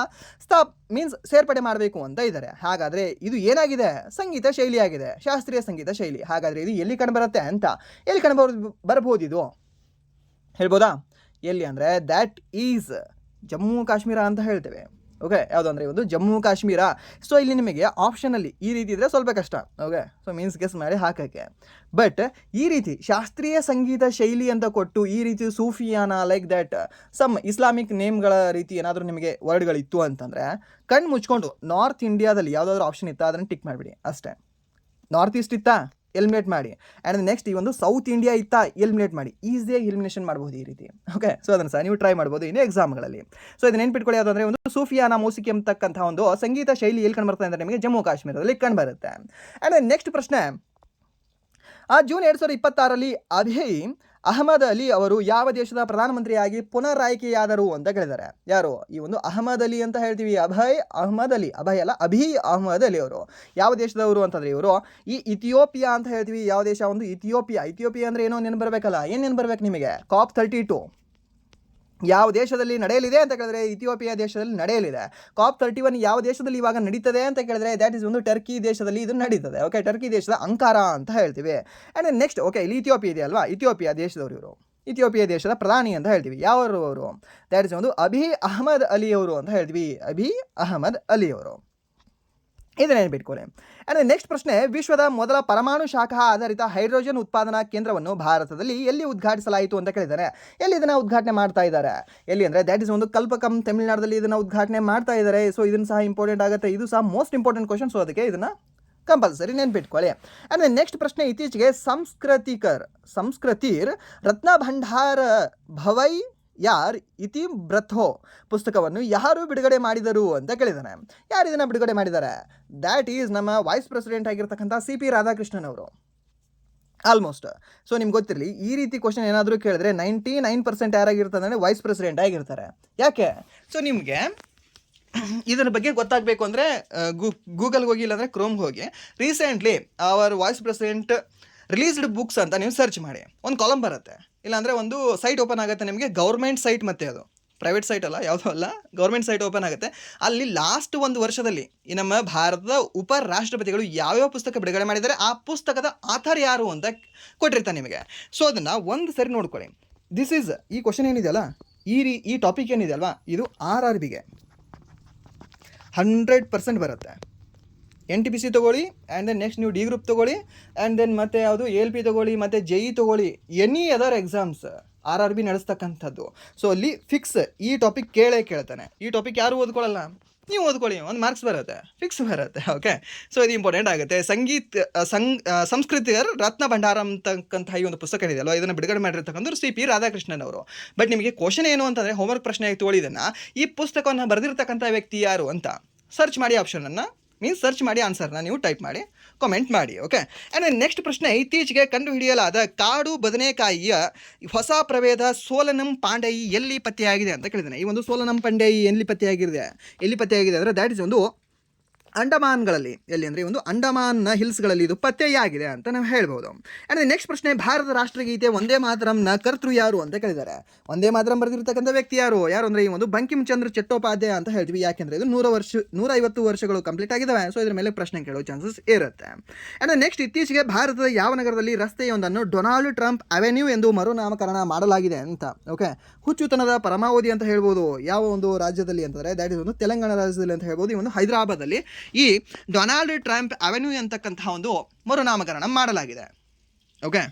ಮೀನ್ಸ್ ಸೇರ್ಪಡೆ ಮಾಡಬೇಕು ಅಂತ ಇದ್ದಾರೆ. ಹಾಗಾದರೆ ಇದು ಏನಾಗಿದೆ? ಸಂಗೀತ ಶೈಲಿಯಾಗಿದೆ, ಶಾಸ್ತ್ರೀಯ ಸಂಗೀತ ಶೈಲಿ. ಹಾಗಾದರೆ ಇದು ಎಲ್ಲಿ ಕಂಡುಬರುತ್ತೆ ಅಂತ? ಎಲ್ಲಿ ಬರಬಹುದು ಇದು ಹೇಳ್ಬೋದಾ? ಎಲ್ಲಿ ಅಂದರೆ ದ್ಯಾಟ್ ಈಸ್ ಜಮ್ಮು ಕಾಶ್ಮೀರ ಅಂತ ಹೇಳ್ತೇವೆ. ಓಕೆ, ಯಾವುದು ಅಂದರೆ ಒಂದು ಜಮ್ಮು ಕಾಶ್ಮೀರ. ಸೊ ಇಲ್ಲಿ ನಿಮಗೆ ಆಪ್ಷನಲ್ಲಿ ಈ ರೀತಿ ಇದ್ದರೆ ಸ್ವಲ್ಪ ಕಷ್ಟ. ಓಕೆ, ಸೊ ಮೀನ್ಸ್ ಗೆಸ್ ಮಾಡಿ ಹಾಕೋಕ್ಕೆ. ಬಟ್ ಈ ರೀತಿ ಶಾಸ್ತ್ರೀಯ ಸಂಗೀತ ಶೈಲಿ ಅಂತ ಕೊಟ್ಟು ಈ ರೀತಿ ಸೂಫಿಯಾನಾ ಲೈಕ್ ದ್ಯಾಟ್ ಸಮ್ ಇಸ್ಲಾಮಿಕ್ ನೇಮ್ಗಳ ರೀತಿ ಏನಾದರೂ ನಿಮಗೆ ವರ್ಡ್ಗಳಿತ್ತು ಅಂತಂದರೆ ಕಣ್ಣು ಮುಚ್ಕೊಂಡು ನಾರ್ತ್ ಇಂಡಿಯಾದಲ್ಲಿ ಯಾವುದಾದ್ರೂ ಆಪ್ಷನ್ ಇತ್ತಾ ಅದನ್ನು ಟಿಕ್ ಮಾಡಿಬಿಡಿ ಅಷ್ಟೇ. ನಾರ್ತ್ ಈಸ್ಟ್ ಇತ್ತಾ? ಎಲಿಮಿನೇಟ್ ಮಾಡಿ. ಆ್ಯಂಡ್ ನೆಕ್ಸ್ಟ್ ಈ ಒಂದು ಸೌತ್ ಇಂಡಿಯಾ ಇತ್ತಾ? ಎಲಿಮಿನೇಟ್ ಮಾಡಿ. ಈಸಿಯಾಗಿ ಎಲಿಮಿನೇಷನ್ ಮಾಡ್ಬೋದು ಈ ರೀತಿ. ಓಕೆ, ಸೊ ಅದನ್ನು ಸಹ ನೀವು ಟ್ರೈ ಮಾಡ್ಬೋದು ಇನ್ನು ಎಕ್ಸಾಮ್ಗಳಲ್ಲಿ. ಸೊ ಇದು ನೆನ್ಪಿಟ್ಕೊಳ್ಳಿ. ಯಾವುದಂದರೆ ಒಂದು ಸೂಫಿಯಾನಾ ಮೌಸಿಕಿ ಅಂತಕ್ಕಂಥ ಒಂದು ಸಂಗೀತ ಶೈಲಿ ಎಲ್ಲಿ ಕಂಡು ಬರ್ತದೆ ಅಂದರೆ ನಿಮಗೆ ಜಮ್ಮು ಕಾಶ್ಮೀರದಲ್ಲಿ ಕಂಡು ಬರುತ್ತೆ. ಆ್ಯಂಡ್ ನೆಕ್ಸ್ಟ್ ಪ್ರಶ್ನೆ, ಜೂನ್ 2026ರಲ್ಲಿ ಅಭಯ್ ಅಹಮದ್ ಅಲಿ ಅವರು ಯಾವ ದೇಶದ ಪ್ರಧಾನಮಂತ್ರಿಯಾಗಿ ಪುನರ್ ಆಯ್ಕೆಯಾದರು ಅಂತ ಕೇಳಿದ್ದಾರೆ. ಯಾರು? ಈ ಒಂದು ಅಹಮದ್ ಅಲಿ ಅಂತ ಹೇಳ್ತೀವಿ. ಅಭಯ್ ಅಹಮದ್ ಅಲಿ, ಅಭಯ್ ಅಲ್ಲ, ಅಭಿ ಅಹಮದ್ ಅಲಿ ಅವರು ಯಾವ ದೇಶದವರು ಅಂತಂದರೆ ಇವರು ಈ ಇಥಿಯೋಪಿಯಾ ಅಂತ ಹೇಳ್ತೀವಿ. ಯಾವ ದೇಶ? ಒಂದು ಇಥಿಯೋಪಿಯಾ. ಇಥಿಯೋಪಿಯಾ ಅಂದರೆ ಏನೋ ನೆನಪು ಬರಬೇಕಲ್ಲ. ಏನು ನೆನಪು ಬರಬೇಕು ನಿಮಗೆ? COP32 ಯಾವ ದೇಶದಲ್ಲಿ ನಡೆಯಲಿದೆ ಅಂತ ಕೇಳಿದ್ರೆ ಇಥಿಯೋಪಿಯಾ ದೇಶದಲ್ಲಿ ನಡೆಯಲಿದೆ. COP31 ಯಾವ ದೇಶದಲ್ಲಿ ಇವಾಗ ನಡೀತದೆ ಅಂತ ಕೇಳಿದ್ರೆ ದ್ಯಾಟ್ ಇಸ್ ಒಂದು ಟರ್ಕಿ ದೇಶದಲ್ಲಿ ಇದು ನಡೀತದೆ. ಓಕೆ, ಟರ್ಕಿ ದೇಶದ ಅಂಕಾರ ಅಂತ ಹೇಳ್ತೀವಿ. ಆ್ಯಂಡ್ ನೆಕ್ಸ್ಟ್ ಓಕೆ, ಇಲ್ಲಿ ಇಥಿಯೋಪಿಯಾ ಇದೆ ಅಲ್ವಾ? ಇಥಿಯೋಪಿಯಾ ದೇಶದವರು ಇವರು. ಇಥಿಯೋಪಿಯಾ ದೇಶದ ಪ್ರಧಾನಿ ಅಂತ ಹೇಳ್ತೀವಿ. ಯಾವರು ಅವರು? ದ್ಯಾಟ್ ಇಸ್ ಒಂದು ಅಭಿ ಅಹಮದ್ ಅಲಿ ಅವರು ಅಂತ ಹೇಳ್ತೀವಿ. ಅಭಿ ಅಹಮದ್ ಅಲಿ ಅವರು. ಇದನ್ನೇ ಬಿಟ್ಕೊಳ್ಳಿ. ಆ್ಯಂಡ್ ನೆಕ್ಸ್ಟ್ ಪ್ರಶ್ನೆ, ವಿಶ್ವದ ಮೊದಲ ಪರಮಾಣು ಶಾಖ ಆಧಾರಿತ ಹೈಡ್ರೋಜನ್ ಉತ್ಪಾದನಾ ಕೇಂದ್ರವನ್ನು ಭಾರತದಲ್ಲಿ ಎಲ್ಲಿ ಉದ್ಘಾಟಿಸಲಾಯಿತು ಅಂತ ಕೇಳಿದ್ದಾರೆ. ಎಲ್ಲಿ ಇದನ್ನು ಉದ್ಘಾಟನೆ ಮಾಡ್ತಾ ಇದ್ದಾರೆ? ಎಲ್ಲಿ ಅಂದರೆ ದ್ಯಾಟ್ ಇಸ್ ಒಂದು ಕಲ್ಪಕಂ, ತಮಿಳುನಾಡಲ್ಲಿ ಇದನ್ನು ಉದ್ಘಾಟನೆ ಮಾಡ್ತಾ ಇದ್ದಾರೆ. ಸೊ ಇದನ್ನು ಸಹ ಇಂಪಾರ್ಟೆಂಟ್ ಆಗುತ್ತೆ. ಇದು ಸಹ ಮೋಸ್ಟ್ ಇಂಪಾರ್ಟೆಂಟ್ ಕ್ವಶನ್. ಸೊ ಅದಕ್ಕೆ ಇದನ್ನು ಕಂಪಲ್ಸರಿ ನೆನ್ಪಿಟ್ಕೊಳ್ಳಿ. ಆ್ಯಂಡ್ ನೆಕ್ಸ್ಟ್ ಪ್ರಶ್ನೆ, ಇತ್ತೀಚೆಗೆ ಸಂಸ್ಕೃತಿರ್ ರತ್ನ ಭಂಡಾರ ಭವೈ ಯಾರ್ ಇತಿ ಬ್ರಥೋ ಪುಸ್ತಕವನ್ನು ಯಾರು ಬಿಡುಗಡೆ ಮಾಡಿದರು ಅಂತ ಕೇಳಿದ್ದಾನೆ. ಯಾರು ಇದನ್ನು ಬಿಡುಗಡೆ ಮಾಡಿದ್ದಾರೆ? ದ್ಯಾಟ್ ಈಸ್ ನಮ್ಮ ವೈಸ್ ಪ್ರೆಸಿಡೆಂಟ್ ಆಗಿರ್ತಕ್ಕಂಥ CP ರಾಧಾಕೃಷ್ಣನ್ ಅವರು. ಆಲ್ಮೋಸ್ಟ್. ಸೊ ನಿಮ್ಗೆ ಗೊತ್ತಿರಲಿ, ಈ ರೀತಿ ಕ್ವಶನ್ ಏನಾದರೂ ಕೇಳಿದ್ರೆ 99% ಯಾರಾಗಿರ್ತಾರೆ ಅಂದರೆ ವೈಸ್ ಪ್ರೆಸಿಡೆಂಟ್ ಆಗಿರ್ತಾರೆ. ಯಾಕೆ? ಸೊ ನಿಮಗೆ ಇದರ ಬಗ್ಗೆ ಗೊತ್ತಾಗಬೇಕು ಅಂದರೆ ಗೂಗಲ್ಗೆ ಹೋಗಿ ಇಲ್ಲಾಂದರೆ ಕ್ರೋಮ್ಗೆ ಹೋಗಿ recently our vice president released books ಅಂತ ನೀವು ಸರ್ಚ್ ಮಾಡಿ, ಒಂದು ಕಾಲಮ್ ಬರುತ್ತೆ. ಇಲ್ಲಾಂದರೆ ಒಂದು ಸೈಟ್ ಓಪನ್ ಆಗುತ್ತೆ ನಿಮಗೆ, ಗೌರ್ಮೆಂಟ್ ಸೈಟ್, ಮತ್ತು ಅದು ಪ್ರೈವೇಟ್ ಸೈಟ್ ಅಲ್ಲ, ಯಾವುದೂ ಅಲ್ಲ, ಗೌರ್ಮೆಂಟ್ ಸೈಟ್ ಓಪನ್ ಆಗುತ್ತೆ. ಅಲ್ಲಿ ಲಾಸ್ಟ್ ಒಂದು ವರ್ಷದಲ್ಲಿ ಈ ನಮ್ಮ ಭಾರತದ ಉಪರಾಷ್ಟ್ರಪತಿಗಳು ಯಾವ್ಯಾವ ಪುಸ್ತಕ ಬಿಡುಗಡೆ ಮಾಡಿದ್ದಾರೆ, ಆ ಪುಸ್ತಕದ ಆಥರ್ ಯಾರು ಅಂತ ಕೊಟ್ಟಿರ್ತಾನೆ ನಿಮಗೆ. ಸೊ ಅದನ್ನು ಒಂದು ಸರಿ ನೋಡ್ಕೊಳ್ಳಿ. ದಿಸ್ ಈಸ್, ಈ ಕ್ವಶನ್ ಏನಿದೆಯಲ್ಲ, ಈ ಟಾಪಿಕ್ ಏನಿದೆಯಲ್ವಾ, ಇದು RRBಗೆ 100% ಬರುತ್ತೆ. NTPC ತೊಗೊಳ್ಳಿ, ಆ್ಯಂಡ್ ದೆನ್ ನೆಕ್ಸ್ಟ್ ನೀವು ಡಿ ಗ್ರೂಪ್ ತೊಗೊಳ್ಳಿ, ಆ್ಯಂಡ್ ದೆನ್ ಮತ್ತೆ ಯಾವುದು ALP ತೊಗೊಳ್ಳಿ, ಮತ್ತು JE ತೊಗೊಳ್ಳಿ, ಎನಿ ಅದರ್ ಎಕ್ಸಾಮ್ಸ್ RRB ನಡೆಸ್ತಕ್ಕಂಥದ್ದು. ಸೊ ಅಲ್ಲಿ ಫಿಕ್ಸ್ ಈ ಟಾಪಿಕ್ ಕೇಳ್ತಾನೆ. ಈ ಟಾಪಿಕ್ ಯಾರು ಓದ್ಕೊಳ್ಳಲ್ಲ, ನೀವು ಓದ್ಕೊಳ್ಳಿ, ಒಂದು ಮಾರ್ಕ್ಸ್ ಬರುತ್ತೆ, ಫಿಕ್ಸ್ ಬರುತ್ತೆ. ಓಕೆ, ಸೊ ಇದು ಇಂಪಾರ್ಟೆಂಟ್ ಆಗುತ್ತೆ. ಸಂಸ್ಕೃತಿಗರ ರತ್ನ ಭಂಡಾರ ಅಂತಕ್ಕಂಥ ಈ ಒಂದು ಪುಸ್ತಕ ಇದೆಯಲ್ಲ, ಇದನ್ನು ಬಿಡುಗಡೆ ಮಾಡಿರ್ತಕ್ಕಂಥವ್ರು CP ರಾಧಾಕೃಷ್ಣನ್ ಅವರು. ಬಟ್ ನಿಮಗೆ ಕ್ವಶನ್ ಏನು ಅಂತಂದರೆ, ಹೋಮ್ವರ್ಕ್ ಪ್ರಶ್ನೆ ಆಗಿ ತೊಗೊಳ್ಳಿ, ಇದನ್ನು ಈ ಪುಸ್ತಕವನ್ನು ಬರೆದಿರ್ತಕ್ಕಂಥ ವ್ಯಕ್ತಿ ಯಾರು ಅಂತ ಸರ್ಚ್ ಮಾಡಿ, ಆಪ್ಷನನ್ನು ಮೀನ್ಸ್ ಸರ್ಚ್ ಮಾಡಿ, ಆನ್ಸರ್ನ ನೀವು ಟೈಪ್ ಮಾಡಿ ಕಾಮೆಂಟ್ ಮಾಡಿ. ಓಕೆ, ಆ್ಯಂಡ್ ನೆಕ್ಸ್ಟ್ ಪ್ರಶ್ನೆ, ಇತ್ತೀಚೆಗೆ ಕಂಡುಹಿಡಿಯಲಾದ ಕಾಡು ಬದನೆಕಾಯಿಯ ಹೊಸ ಪ್ರಭೇದ ಸೋಲನಂ ಪಾಂಡಯಿ ಎಲ್ಲಿ ಪತ್ತೆಯಾಗಿದೆ ಅಂತ ಕೇಳಿದ್ದೇನೆ. ಈ ಒಂದು ಸೋಲನಂ ಪಾಂಡಯಿ ಎಲ್ಲಿ ಪತ್ತೆಯಾಗಿದೆ ಅಂದರೆ ದ್ಯಾಟ್ ಇಸ್ ಒಂದು ಅಂಡಮಾನ್ಗಳಲ್ಲಿ, ಎಲ್ಲಿ ಅಂದರೆ ಒಂದು ಅಂಡಮಾನ್ನ ಹಿಲ್ಸ್ಗಳಲ್ಲಿ ಇದು ಪತ್ತೆಯಾಗಿದೆ ಅಂತ ನಾವು ಹೇಳ್ಬೋದು. ಆ್ಯಂಡ್ ನೆಕ್ಸ್ಟ್ ಪ್ರಶ್ನೆ, ಭಾರತ ರಾಷ್ಟ್ರಗೀತೆ ವಂದೇ ಮಾತರಂನ ಕರ್ತೃ ಯಾರು ಅಂತ ಕೇಳಿದ್ದಾರೆ. ವಂದೇ ಮಾತರಂ ಬರೆದಿರ್ತಕ್ಕಂಥ ವ್ಯಕ್ತಿ ಯಾರು ಅಂದರೆ ಈ ಒಂದು ಬಂಕಿಮ್ ಚಂದ್ರ ಚಟ್ಟೋಪಾಧ್ಯಾಯ ಅಂತ ಹೇಳ್ತೀವಿ. ಯಾಕೆಂದರೆ ಇದು 150 ವರ್ಷಗಳು ಕಂಪ್ಲೀಟ್ ಆಗಿದ್ದಾವೆ. ಸೊ ಇದ್ರ ಮೇಲೆ ಪ್ರಶ್ನೆ ಕೇಳೋ ಚಾನ್ಸಸ್ ಇರುತ್ತೆ. ಆ್ಯಂಡ್ ನೆಕ್ಸ್ಟ್, ಇತ್ತೀಚೆಗೆ ಭಾರತದ ಯಾವ ನಗರದಲ್ಲಿ ರಸ್ತೆಯೊಂದನ್ನು ಡೊನಾಲ್ಡ್ ಟ್ರಂಪ್ ಅವೆನ್ಯೂ ಎಂದು ಮರುನಾಮಕರಣ ಮಾಡಲಾಗಿದೆ ಅಂತ. ಓಕೆ, ಹುಚ್ಚುತನದ ಪರಮಾವಧಿ ಅಂತ ಹೇಳ್ಬೋದು. ಯಾವ ಒಂದು ರಾಜ್ಯದಲ್ಲಿ ಅಂತಂದರೆ ದ್ಯಾಟ್ ಇಸ್ ಒಂದು ತೆಲಂಗಾಣ ರಾಜ್ಯದಲ್ಲಿ ಅಂತ ಹೇಳ್ಬೋದು. ಈ ಒಂದು ಹೈದರಾಬಾದಲ್ಲಿ ಈ ಡೊನಾಲ್ಡ್ ಟ್ರಂಪ್ ಅವೆನ್ಯೂ ಅಂತಕ್ಕಂತಹ ಒಂದು ಮರುನಾಮಕರಣ ಮಾಡಲಾಗಿದೆ. ಓಕೆ,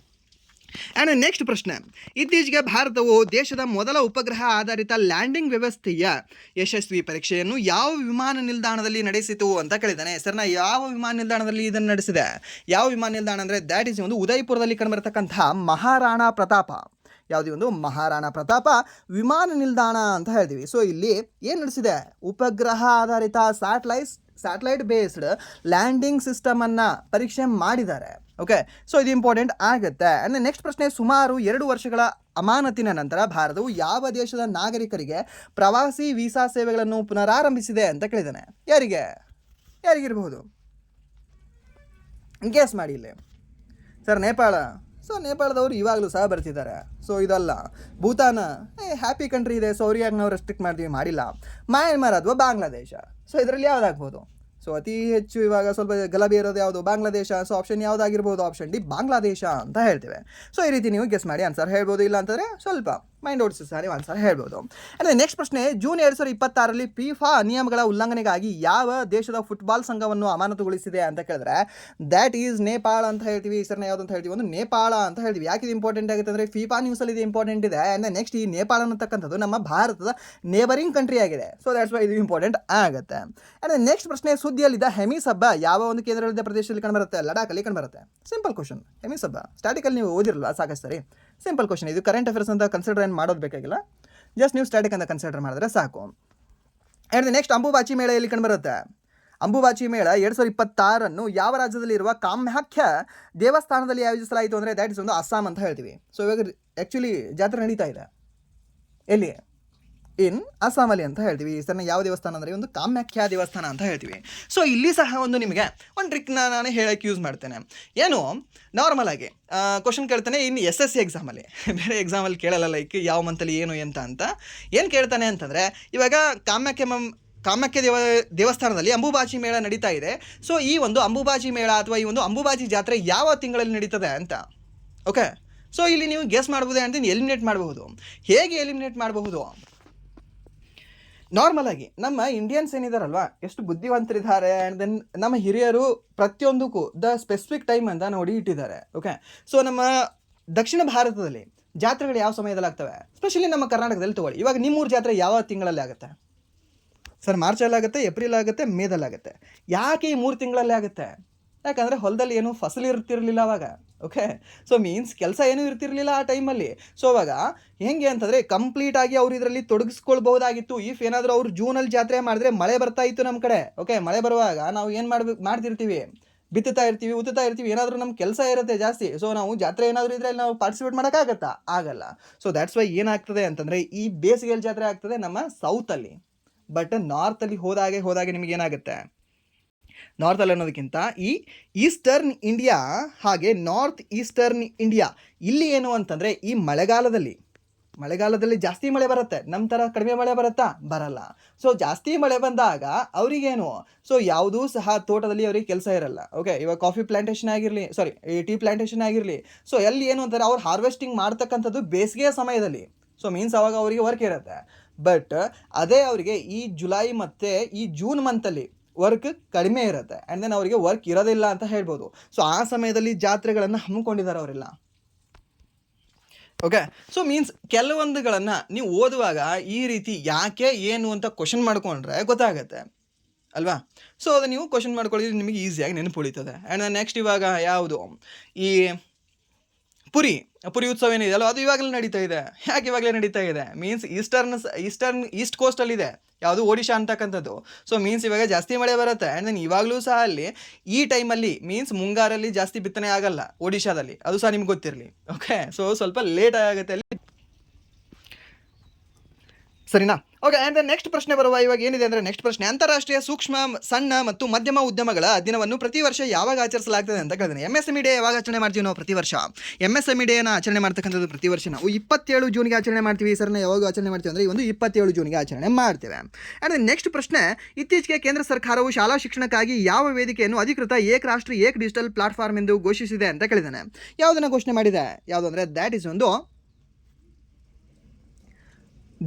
ಆ್ಯಂಡ್ ನೆಕ್ಸ್ಟ್ ಪ್ರಶ್ನೆ, ಇತ್ತೀಚೆಗೆ ಭಾರತವು ದೇಶದ ಮೊದಲ ಉಪಗ್ರಹ ಆಧಾರಿತ ಲ್ಯಾಂಡಿಂಗ್ ವ್ಯವಸ್ಥೆಯ ಯಶಸ್ವಿ ಪರೀಕ್ಷೆಯನ್ನು ಯಾವ ವಿಮಾನ ನಿಲ್ದಾಣದಲ್ಲಿ ನಡೆಸಿತು ಅಂತ ಕೇಳಿದ್ದಾನೆ. ಸರ್ನ ಯಾವ ವಿಮಾನ ನಿಲ್ದಾಣದಲ್ಲಿ ಇದನ್ನು ನಡೆಸಿದೆ? ಯಾವ ವಿಮಾನ ನಿಲ್ದಾಣ ಅಂದರೆ ದ್ಯಾಟ್ ಈಸ್ ಒಂದು ಉದಯಪುರದಲ್ಲಿ ಕಂಡುಬರತಕ್ಕಂತಹ ಮಹಾರಾಣಾ ಪ್ರತಾಪ. ಯಾವುದೇ ಒಂದು ಮಹಾರಾಣಾ ಪ್ರತಾಪ ವಿಮಾನ ನಿಲ್ದಾಣ ಅಂತ ಹೇಳ್ತೀವಿ. ಸೊ ಇಲ್ಲಿ ಏನು ನಡೆಸಿದೆ? ಉಪಗ್ರಹ ಆಧಾರಿತ ಸ್ಯಾಟಲೈಟ್ ಬೇಸ್ಡ್ ಲ್ಯಾಂಡಿಂಗ್ ಸಿಸ್ಟಮನ್ನು ಪರೀಕ್ಷೆ ಮಾಡಿದ್ದಾರೆ. ಓಕೆ, ಸೊ ಇದು ಇಂಪಾರ್ಟೆಂಟ್ ಆಗುತ್ತೆ. ಆ್ಯಂಡ್ ನೆಕ್ಸ್ಟ್ ಪ್ರಶ್ನೆ, ಸುಮಾರು 2 ವರ್ಷಗಳ ಅಮಾನತಿನ ನಂತರ ಭಾರತವು ಯಾವ ದೇಶದ ನಾಗರಿಕರಿಗೆ ಪ್ರವಾಸಿ ವೀಸಾ ಸೇವೆಗಳನ್ನು ಪುನರಾರಂಭಿಸಿದೆ ಅಂತ ಕೇಳಿದ್ದಾನೆ. ಯಾರಿಗಿರಬಹುದು? ಗೆಸ್ ಮಾಡಿ ಇಲ್ಲಿ. ಸರ್ ನೇಪಾಳ. ಸೊ ನೇಪಾಳದವರು ಇವಾಗಲೂ ಸಹ ಬರ್ತಿದ್ದಾರೆ. ಸೊ ಇದಲ್ಲ. ಭೂತಾನ ಹ್ಯಾಪಿ ಕಂಟ್ರಿ ಇದೆ, ಸೊ ಅವ್ರಿಗೆ ನಾವು ರೆಸ್ಟ್ರಿಕ್ಟ್ ಮಾಡ್ತೀವಿ, ಮಾಡಿಲ್ಲ. ಮಯನ್ಮಾರ್ ಅಥವಾ ಬಾಂಗ್ಲಾದೇಶ. ಸೊ ಇದರಲ್ಲಿ ಯಾವುದಾಗ್ಬೋದು? ಸೊ ಅತಿ ಹೆಚ್ಚು ಇವಾಗ ಸ್ವಲ್ಪ ಗಲಭೆ ಇರೋದು ಯಾವುದು? ಬಾಂಗ್ಲಾದೇಶ. ಸೊ ಆಪ್ಷನ್ ಯಾವುದಾಗಿರ್ಬೋದು? ಆಪ್ಷನ್ ಡಿ, ಬಾಂಗ್ಲಾದೇಶ ಅಂತ ಹೇಳ್ತೇವೆ. ಸೊ ಈ ರೀತಿ ನೀವು ಗೆಸ್ ಮಾಡಿ ಆನ್ಸರ್ ಹೇಳ್ಬೋದು. ಇಲ್ಲ ಅಂತಂದರೆ ಸ್ವಲ್ಪ ಮೈಂಡ್ ಓಡಿಸಿ ಸಹ ನೀವು ಆನ್ಸರ್ ಹೇಳ್ಬೋದು. ಅಂದರೆ ನೆಕ್ಸ್ಟ್ ಪ್ರಶ್ನೆ, ಜೂನ್ 2026ರಲ್ಲಿ ಫಿಫಾ ನಿಯಮಗಳ ಉಲ್ಲಂಘನೆಗಾಗಿ ಯಾವ ದೇಶದ ಫುಟ್ಬಾಲ್ ಸಂಘವನ್ನು ಅಮಾನತುಗೊಳಿಸಿದೆ ಅಂತ ಕೇಳಿದ್ರೆ ದ್ಯಾಟ್ ಈಸ್ ನೇಪಾಳ ಅಂತ ಹೇಳ್ತೀವಿ. ಹೆಸರನ್ನ ಯಾವುದು ಅಂತ ಹೇಳ್ತೀವಿ? ಒಂದು ನೇಪಾಳ ಅಂತ ಹೇಳ್ತೀವಿ. ಯಾಕೆ ಇದು ಇಂಪಾರ್ಟೆಂಟ್ ಆಗುತ್ತೆ ಅಂದರೆ ಫಿಫಾ ನ್ಯೂಸಲ್ಲಿ ಇದು ಇಂಪಾರ್ಟೆಂಟ್ ಇದೆ. ಆ್ಯಂಡ್ ನೆಕ್ಸ್ಟ್ ಈ ನೇಪಾಳ ಅನ್ನತಕ್ಕಂಥದ್ದು ನಮ್ಮ ಭಾರತದ ನೇಬರಿಂಗ್ ಕಂಟ್ರಿ ಆಗಿದೆ. ಸೊ ದ್ಯಾಟ್ಸ್ ವೈ ಇದು ಇಂಪಾರ್ಟೆಂಟ್ ಆಗುತ್ತೆ. ಆ್ಯಂಡ್ ನೆಕ್ಸ್ಟ್ ಪ್ರಶ್ನೆ, ಸುದ್ದಿಯಲ್ಲಿದ್ದ ಹೆಮಿಸ್ ಹಬ್ಬ ಯಾವ ಒಂದು ಕೇಂದ್ರಾಡಳಿತ ಪ್ರದೇಶದಲ್ಲಿ ಕಂಡುಬರುತ್ತೆ? ಲಡಾಖಲ್ಲಿ ಕಂಡುಬರುತ್ತೆ. Simple question. ಹೆಮಿಸ್ ಹಬ್ಬ ಸ್ಟಾಟಿಕಲ್ಲಿ ನೀವು ಓದಿರಲ್ಲ ಸಾಕಷ್ಟು ಸರಿ. Simple question. ಇದು ಕರೆಂಟ್ ಅಫೇರ್ಸ್ ಅಂತ ಕನ್ಸಿಡರ್ ಏನು ಮಾಡೋದು ಬೇಕಾಗಿಲ್ಲ. ಜಸ್ಟ್ ನೀವು ಸ್ಟ್ಯಾಟಿಕ್ ಅಂತ ಕನ್ಸಿಡರ್ ಮಾಡಿದ್ರೆ ಸಾಕು. ಆ್ಯಂಡ್ ನೆಕ್ಸ್ಟ್, ಅಂಬುಬಾಚಿ ಮೇಳ ಎಲ್ಲಿ ಕಂಡುಬರುತ್ತೆ? ಅಂಬುಬಾಚಿ ಮೇಳ 2026 ಯಾವ ರಾಜ್ಯದಲ್ಲಿರುವ ಕಾಮಾಖ್ಯ ದೇವಸ್ಥಾನದಲ್ಲಿ ಆಯೋಜಿಸಲಾಯಿತು ಅಂದರೆ ದ್ಯಾಟ್ ಇಸ್ ಒಂದು ಅಸ್ಸಾಂ ಅಂತ ಹೇಳ್ತೀವಿ. ಸೊ ಇವಾಗ ಆ್ಯಕ್ಚುಲಿ ಜಾತ್ರೆ ನಡೀತಾ ಇದೆ. ಎಲ್ಲಿ? ಇನ್ ಅಸ್ಸಾಮಲ್ಲಿ ಅಂತ ಹೇಳ್ತೀವಿ. ಇದನ್ನು ಯಾವ ದೇವಸ್ಥಾನ ಅಂದರೆ ಒಂದು ಕಾಮಾಖ್ಯ ದೇವಸ್ಥಾನ ಅಂತ ಹೇಳ್ತೀವಿ. ಸೊ ಇಲ್ಲಿ ಸಹ ಒಂದು ನಿಮಗೆ ಒಂದು ಟ್ರಿಕ್ನ ನಾನು ಹೇಳೋಕ್ಕೆ ಯೂಸ್ ಮಾಡ್ತೇನೆ. ಏನು ನಾರ್ಮಲ್ ಆಗಿ ಕ್ವಶನ್ ಕೇಳ್ತಾನೆ ಇನ್ನು SSC ಎಕ್ಸಾಮಲ್ಲಿ, ಬೇರೆ ಎಕ್ಸಾಮಲ್ಲಿ ಕೇಳಲ್ಲ, ಲೈಕ್ ಯಾವ ಮಂತಲ್ಲಿ ಏನು ಅಂತ ಏನು ಕೇಳ್ತಾನೆ ಅಂತಂದರೆ, ಇವಾಗ ಕಾಮಾಖ್ಯ ದೇವಸ್ಥಾನದಲ್ಲಿ ಅಂಬುಬಾಚಿ ಮೇಳ ನಡೀತಾ ಇದೆ. ಸೊ ಈ ಒಂದು ಅಂಬುಬಾಚಿ ಮೇಳ ಅಥವಾ ಈ ಒಂದು ಅಂಬುಬಾಚಿ ಜಾತ್ರೆ ಯಾವ ತಿಂಗಳಲ್ಲಿ ನಡೀತದೆ ಅಂತ. ಓಕೆ, ಸೊ ಇಲ್ಲಿ ನೀವು ಗೆಸ್ ಮಾಡ್ಬೋದು ಅಂತ ಎಲಿಮಿನೇಟ್ ಮಾಡಬಹುದು. ಹೇಗೆ ಎಲಿಮಿನೇಟ್ ಮಾಡಬಹುದು? ನಾರ್ಮಲ್ ಆಗಿ ನಮ್ಮ ಇಂಡಿಯನ್ಸ್ ಏನಿದಾರಲ್ವಾ, ಎಷ್ಟು ಬುದ್ಧಿವಂತರಿದ್ದಾರೆ. ಆ್ಯಂಡ್ ದೆನ್ ನಮ್ಮ ಹಿರಿಯರು ಪ್ರತಿಯೊಂದಕ್ಕೂ ದ ಸ್ಪೆಸಿಫಿಕ್ ಟೈಮ್ ಅಂತ ನೋಡಿ ಇಟ್ಟಿದ್ದಾರೆ. ಓಕೆ, ಸೊ ನಮ್ಮ ದಕ್ಷಿಣ ಭಾರತದಲ್ಲಿ ಜಾತ್ರೆಗಳು ಯಾವ ಸಮಯದಲ್ಲಿ ಆಗ್ತವೆ? ಸ್ಪೆಷಲಿ ನಮ್ಮ ಕರ್ನಾಟಕದಲ್ಲಿ ತಗೊಳ್ಳಿ. ಇವಾಗ ನಿಮ್ಮೂರು ಜಾತ್ರೆ ಯಾವ ತಿಂಗಳಲ್ಲಿ ಆಗುತ್ತೆ? ಸರ್ ಮಾರ್ಚಲ್ಲಿ ಆಗುತ್ತೆ, ಏಪ್ರಿಲ್ ಆಗುತ್ತೆ, ಮೇದಲ್ಲಿ ಆಗುತ್ತೆ. ಯಾಕೆ ಈ 3 ತಿಂಗಳಲ್ಲಿ ಆಗುತ್ತೆ? ಯಾಕಂದರೆ ಹೊಲದಲ್ಲಿ ಏನು ಫಸಲು ಇರ್ತಿರಲಿಲ್ಲ ಅವಾಗ. ಓಕೆ, ಸೊ ಮೀನ್ಸ್ ಕೆಲಸ ಏನೂ ಇರ್ತಿರಲಿಲ್ಲ ಆ ಟೈಮಲ್ಲಿ. ಸೊ ಅವಾಗ ಹೆಂಗೆ ಅಂತಂದರೆ ಕಂಪ್ಲೀಟಾಗಿ ಅವ್ರು ಇದರಲ್ಲಿ ತೊಡಗಿಸ್ಕೊಳ್ಬಹುದಾಗಿತ್ತು. ಇಫ್ ಏನಾದರೂ ಅವ್ರು ಜೂನಲ್ಲಿ ಜಾತ್ರೆ ಮಾಡಿದ್ರೆ ಮಳೆ ಬರ್ತಾ ಇತ್ತು ನಮ್ಮ ಕಡೆ. ಓಕೆ, ಮಳೆ ಬರುವಾಗ ನಾವು ಏನು ಮಾಡ್ತಿರ್ತೀವಿ? ಬಿತ್ತುತ್ತಾ ಇರ್ತೀವಿ, ಉತ್ತುತ್ತಾ ಇರ್ತೀವಿ, ಏನಾದರೂ ನಮ್ಮ ಕೆಲಸ ಇರುತ್ತೆ ಜಾಸ್ತಿ. ಸೊ ನಾವು ಜಾತ್ರೆ ಏನಾದರೂ ಇದ್ದರೆ ನಾವು ಪಾರ್ಟಿಸಿಪೇಟ್ ಮಾಡೋಕ್ಕಾಗತ್ತಾ? ಆಗಲ್ಲ. ಸೊ ದ್ಯಾಟ್ಸ್ ವೈ ಏನಾಗ್ತದೆ ಅಂತಂದರೆ ಈ ಬೇಸಿಗೆಯಲ್ಲಿ ಜಾತ್ರೆ ಆಗ್ತದೆ ನಮ್ಮ ಸೌತಲ್ಲಿ. ಬಟ್ ನಾರ್ತಲ್ಲಿ ಹೋದಾಗೆ ನಿಮಗೆ ಏನಾಗುತ್ತೆ, ನಾರ್ತಲ್ಲಿ ಅನ್ನೋದಕ್ಕಿಂತ ಈ ಈಸ್ಟರ್ನ್ ಇಂಡಿಯಾ ಹಾಗೆ ನಾರ್ತ್ ಈಸ್ಟರ್ನ್ ಇಂಡಿಯಾ ಇಲ್ಲಿ ಏನು ಅಂತಂದರೆ ಈ ಮಳೆಗಾಲದಲ್ಲಿ ಜಾಸ್ತಿ ಮಳೆ ಬರುತ್ತೆ, ನಮ್ಮ ಥರ ಕಡಿಮೆ ಮಳೆ ಬರುತ್ತಾ, ಬರಲ್ಲ. ಸೊ ಜಾಸ್ತಿ ಮಳೆ ಬಂದಾಗ ಅವರಿಗೇನು, ಸೊ ಯಾವುದೂ ಸಹ ತೋಟದಲ್ಲಿ ಅವ್ರಿಗೆ ಕೆಲಸ ಇರಲ್ಲ. ಓಕೆ, ಇವಾಗ ಕಾಫಿ ಪ್ಲಾಂಟೇಷನ್ ಆಗಿರಲಿ, ಈ ಟೀ ಪ್ಲಾಂಟೇಷನ್ ಆಗಿರಲಿ, ಸೊ ಎಲ್ಲಿ ಏನು ಅಂತಾರೆ ಅವ್ರು ಹಾರ್ವೆಸ್ಟಿಂಗ್ ಮಾಡ್ತಕ್ಕಂಥದ್ದು ಬೇಸಿಗೆಯ ಸಮಯದಲ್ಲಿ. ಸೊ ಮೀನ್ಸ್ ಅವಾಗ ಅವರಿಗೆ ವರ್ಕ್ ಇರುತ್ತೆ. ಬಟ್ ಅದೇ ಅವರಿಗೆ ಈ ಜುಲೈ ಮತ್ತು ಈ ಜೂನ್ ಮಂತಲ್ಲಿ ವರ್ಕ್ ಕಡಿಮೆ ಇರುತ್ತೆ, ಆ್ಯಂಡ್ ದೆನ್ ಅವರಿಗೆ ವರ್ಕ್ ಇರೋದಿಲ್ಲ ಅಂತ ಹೇಳ್ಬೋದು. ಸೊ ಆ ಸಮಯದಲ್ಲಿ ಜಾತ್ರೆಗಳನ್ನು ಹಮ್ಮಿಕೊಂಡಿದ್ದಾರೆ ಅವರೆಲ್ಲ. ಓಕೆ, ಸೊ ಮೀನ್ಸ್ ಕೆಲವೊಂದುಗಳನ್ನು ನೀವು ಓದುವಾಗ ಈ ರೀತಿ ಯಾಕೆ ಏನು ಅಂತ ಕ್ವಶನ್ ಮಾಡ್ಕೊಂಡ್ರೆ ಗೊತ್ತಾಗತ್ತೆ ಅಲ್ವಾ. ಸೊ ಅದು ನೀವು ಕ್ವಶನ್ ಮಾಡ್ಕೊಳ್ಳಿದ್ರೆ ನಿಮಗೆ ಈಸಿಯಾಗಿ ನೆನಪು ಉಳಿತದೆ. ಆ್ಯಂಡ್ ನೆಕ್ಸ್ಟ್ ಇವಾಗ ಯಾವುದು ಈ ಪುರಿ ಉತ್ಸವ ಏನಿದೆ ಅಲ್ವ, ಅದು ಇವಾಗಲೇ ನಡೀತಾ ಇದೆ. ಯಾಕೆ ಇವಾಗಲೇ ನಡೀತಾ ಇದೆ ಮೀನ್ಸ್ ಈಸ್ಟ್ ಕೋಸ್ಟಲ್ಲಿದೆ ಯಾವುದು ಒಡಿಶಾ ಅಂತಕ್ಕಂಥದ್ದು. ಸೊ ಮೀನ್ಸ್ ಇವಾಗ ಜಾಸ್ತಿ ಮಳೆ ಬರುತ್ತೆ, ಆ್ಯಂಡ್ ದೆನ್ ಇವಾಗಲೂ ಸಹ ಅಲ್ಲಿ ಈ ಟೈಮಲ್ಲಿ ಮೀನ್ಸ್ ಮುಂಗಾರಲ್ಲಿ ಜಾಸ್ತಿ ಬಿತ್ತನೆ ಆಗಲ್ಲ ಒಡಿಶಾದಲ್ಲಿ, ಅದು ಸಹ ನಿಮ್ಗೆ ಗೊತ್ತಿರಲಿ. ಓಕೆ, ಸೊ ಸ್ವಲ್ಪ ಲೇಟ್ ಆಗುತ್ತೆ ಅಲ್ಲಿ, ಸರಿನಾ. ಓಕೆ, ಆ್ಯಂಡ್ ನೆಕ್ಸ್ಟ್ ಪ್ರಶ್ನೆ ಬರುವ ಇವಾಗ ಏನಿದೆ ಅಂದರೆ ನೆಕ್ಸ್ಟ್ ಪ್ರಶ್ನೆ, ಅಂತಾರಾಷ್ಟ್ರೀಯ ಸೂಕ್ಷ್ಮ ಸಣ್ಣ ಮತ್ತು ಮಧ್ಯಮ ಉದ್ಯಮಗಳ ದಿನವನ್ನು ಪ್ರತಿ ವರ್ಷ ಯಾವಾಗ ಆಚರಿಸಲಾಗ್ತದೆ ಅಂತ ಕೇಳಿದ್ರೆ, MSME ಡೇ ಯಾವಾಗ ಆಚರಣೆ ಮಾಡ್ತೀವಿ ನಾವು ಪ್ರತಿ ವರ್ಷ? MSME ಡೇನ ಆಚರಣೆ ಮಾಡ್ತಕ್ಕಂಥದ್ದು ಪ್ರತಿ ವರ್ಷ ನಾವು 27 ಜೂನ್ಗೆ ಆಚರಣೆ ಮಾಡ್ತೀವಿ. ಸರ್ನ ಯಾವಾಗ ಆಚರಣೆ ಮಾಡ್ತೀವಿ ಅಂದರೆ ಈ ಒಂದು 27 ಜೂನ್ಗೆ ಆಚರಣೆ ಮಾಡ್ತೇವೆ. ಆ್ಯಂಡ್ ನೆಕ್ಸ್ಟ್ ಪ್ರಶ್ನೆ, ಇತ್ತೀಚೆಗೆ ಕೇಂದ್ರ ಸರ್ಕಾರವು ಶಾಲಾ ಶಿಕ್ಷಣಕ್ಕಾಗಿ ಯಾವ ವೇದಿಕೆಯನ್ನು ಅಧಿಕೃತ ಏಕ್ ರಾಷ್ಟ್ರ ಏಕ್ ಡಿಜಿಟಲ್ ಪ್ಲಾಟ್ಫಾರ್ಮ್ ಎಂದು ಘೋಷಿಸಿದೆ ಅಂತ ಕೇಳಿದ್ದಾನೆ. ಯಾವುದನ್ನು ಘೋಷಣೆ ಮಾಡಿದೆ, ಯಾವುದು ಅಂದರೆ ದ್ಯಾಟ್ ಈಸ್ ಒಂದು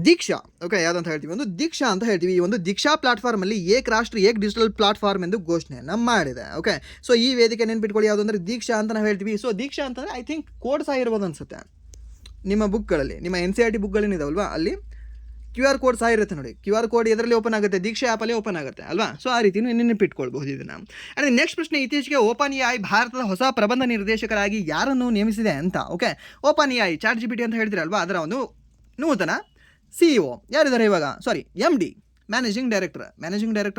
ದೀಕ್ಷಾ. ಓಕೆ, ಯಾವುದಂತ ಹೇಳ್ತೀವಿ, ಒಂದು ದೀಕ್ಷಾ ಅಂತ ಹೇಳ್ತೀವಿ. ಈ ಒಂದು ದೀಕ್ಷಾ ಪ್ಲಾಟ್ಫಾರ್ಮಲ್ಲಿ ಏಕ್ ರಾಷ್ಟ್ರ ಏಕ್ ಡಿಜಿಟಲ್ ಪ್ಲಾಟ್ಫಾರ್ಮ್ ಎಂದು ಘೋಷಣೆಯನ್ನು ಮಾಡಿದೆ. ಓಕೆ, ಸೊ ಈ ವೇದಿಕೆ ನೆನ್ಪಿಟ್ಕೊಳ್ಳಿ, ಯಾವುದು ಅಂದರೆ ದೀಕ್ಷಾ ಅಂತ ನಾವು ಹೇಳ್ತೀವಿ. ಸೊ ದೀಕ್ಷಾ ಅಂತಂದರೆ ಐ ಥಿಂಕ್ ಕೋಡ್ ಸಹ ಇರ್ಬೋದು ಅನಿಸುತ್ತೆ ನಿಮ್ಮ ಬುಕ್ಗಳಲ್ಲಿ, ನಿಮ್ಮ NCERT ಬುಕ್ಗಳೇನಿದಾವಲ್ವಾ ಅಲ್ಲಿ QR ಕೋಡ್ ಸಹ ಇರುತ್ತೆ ನೋಡಿ. QR ಕೋಡ್ ಇದರಲ್ಲಿ ಓಪನ್ ಆಗುತ್ತೆ, ದೀಕ್ಷಾ ಆ್ಯಪಲ್ಲಿ ಓಪನ್ ಆಗುತ್ತೆ ಅಲ್ವಾ. ಸೊ ಆ ರೀತಿ ನೆನಪಿಟ್ಕೊಳ್ಬಹುದು ಇದನ್ನು. ಆ್ಯಂಡ್ ನೆಕ್ಸ್ಟ್ ಪ್ರಶ್ನೆ, ಇತ್ತೀಚೆಗೆ OpenAI ಭಾರತದ ಹೊಸ ಪ್ರಬಂಧ ನಿರ್ದೇಶಕರಾಗಿ ಯಾರನ್ನು ನೇಮಿಸಿದೆ ಅಂತ. ಓಕೆ, OpenAI ChatGPT ಅಂತ ಹೇಳ್ತೀರಲ್ವಾ, ಅದರ ಒಂದು ನೂತನ CEO ಯಾರಿದ್ದಾರೆ ಇವಾಗ, MD ಮ್ಯಾನೇಜಿಂಗ್ ಡೈರೆಕ್ಟರ್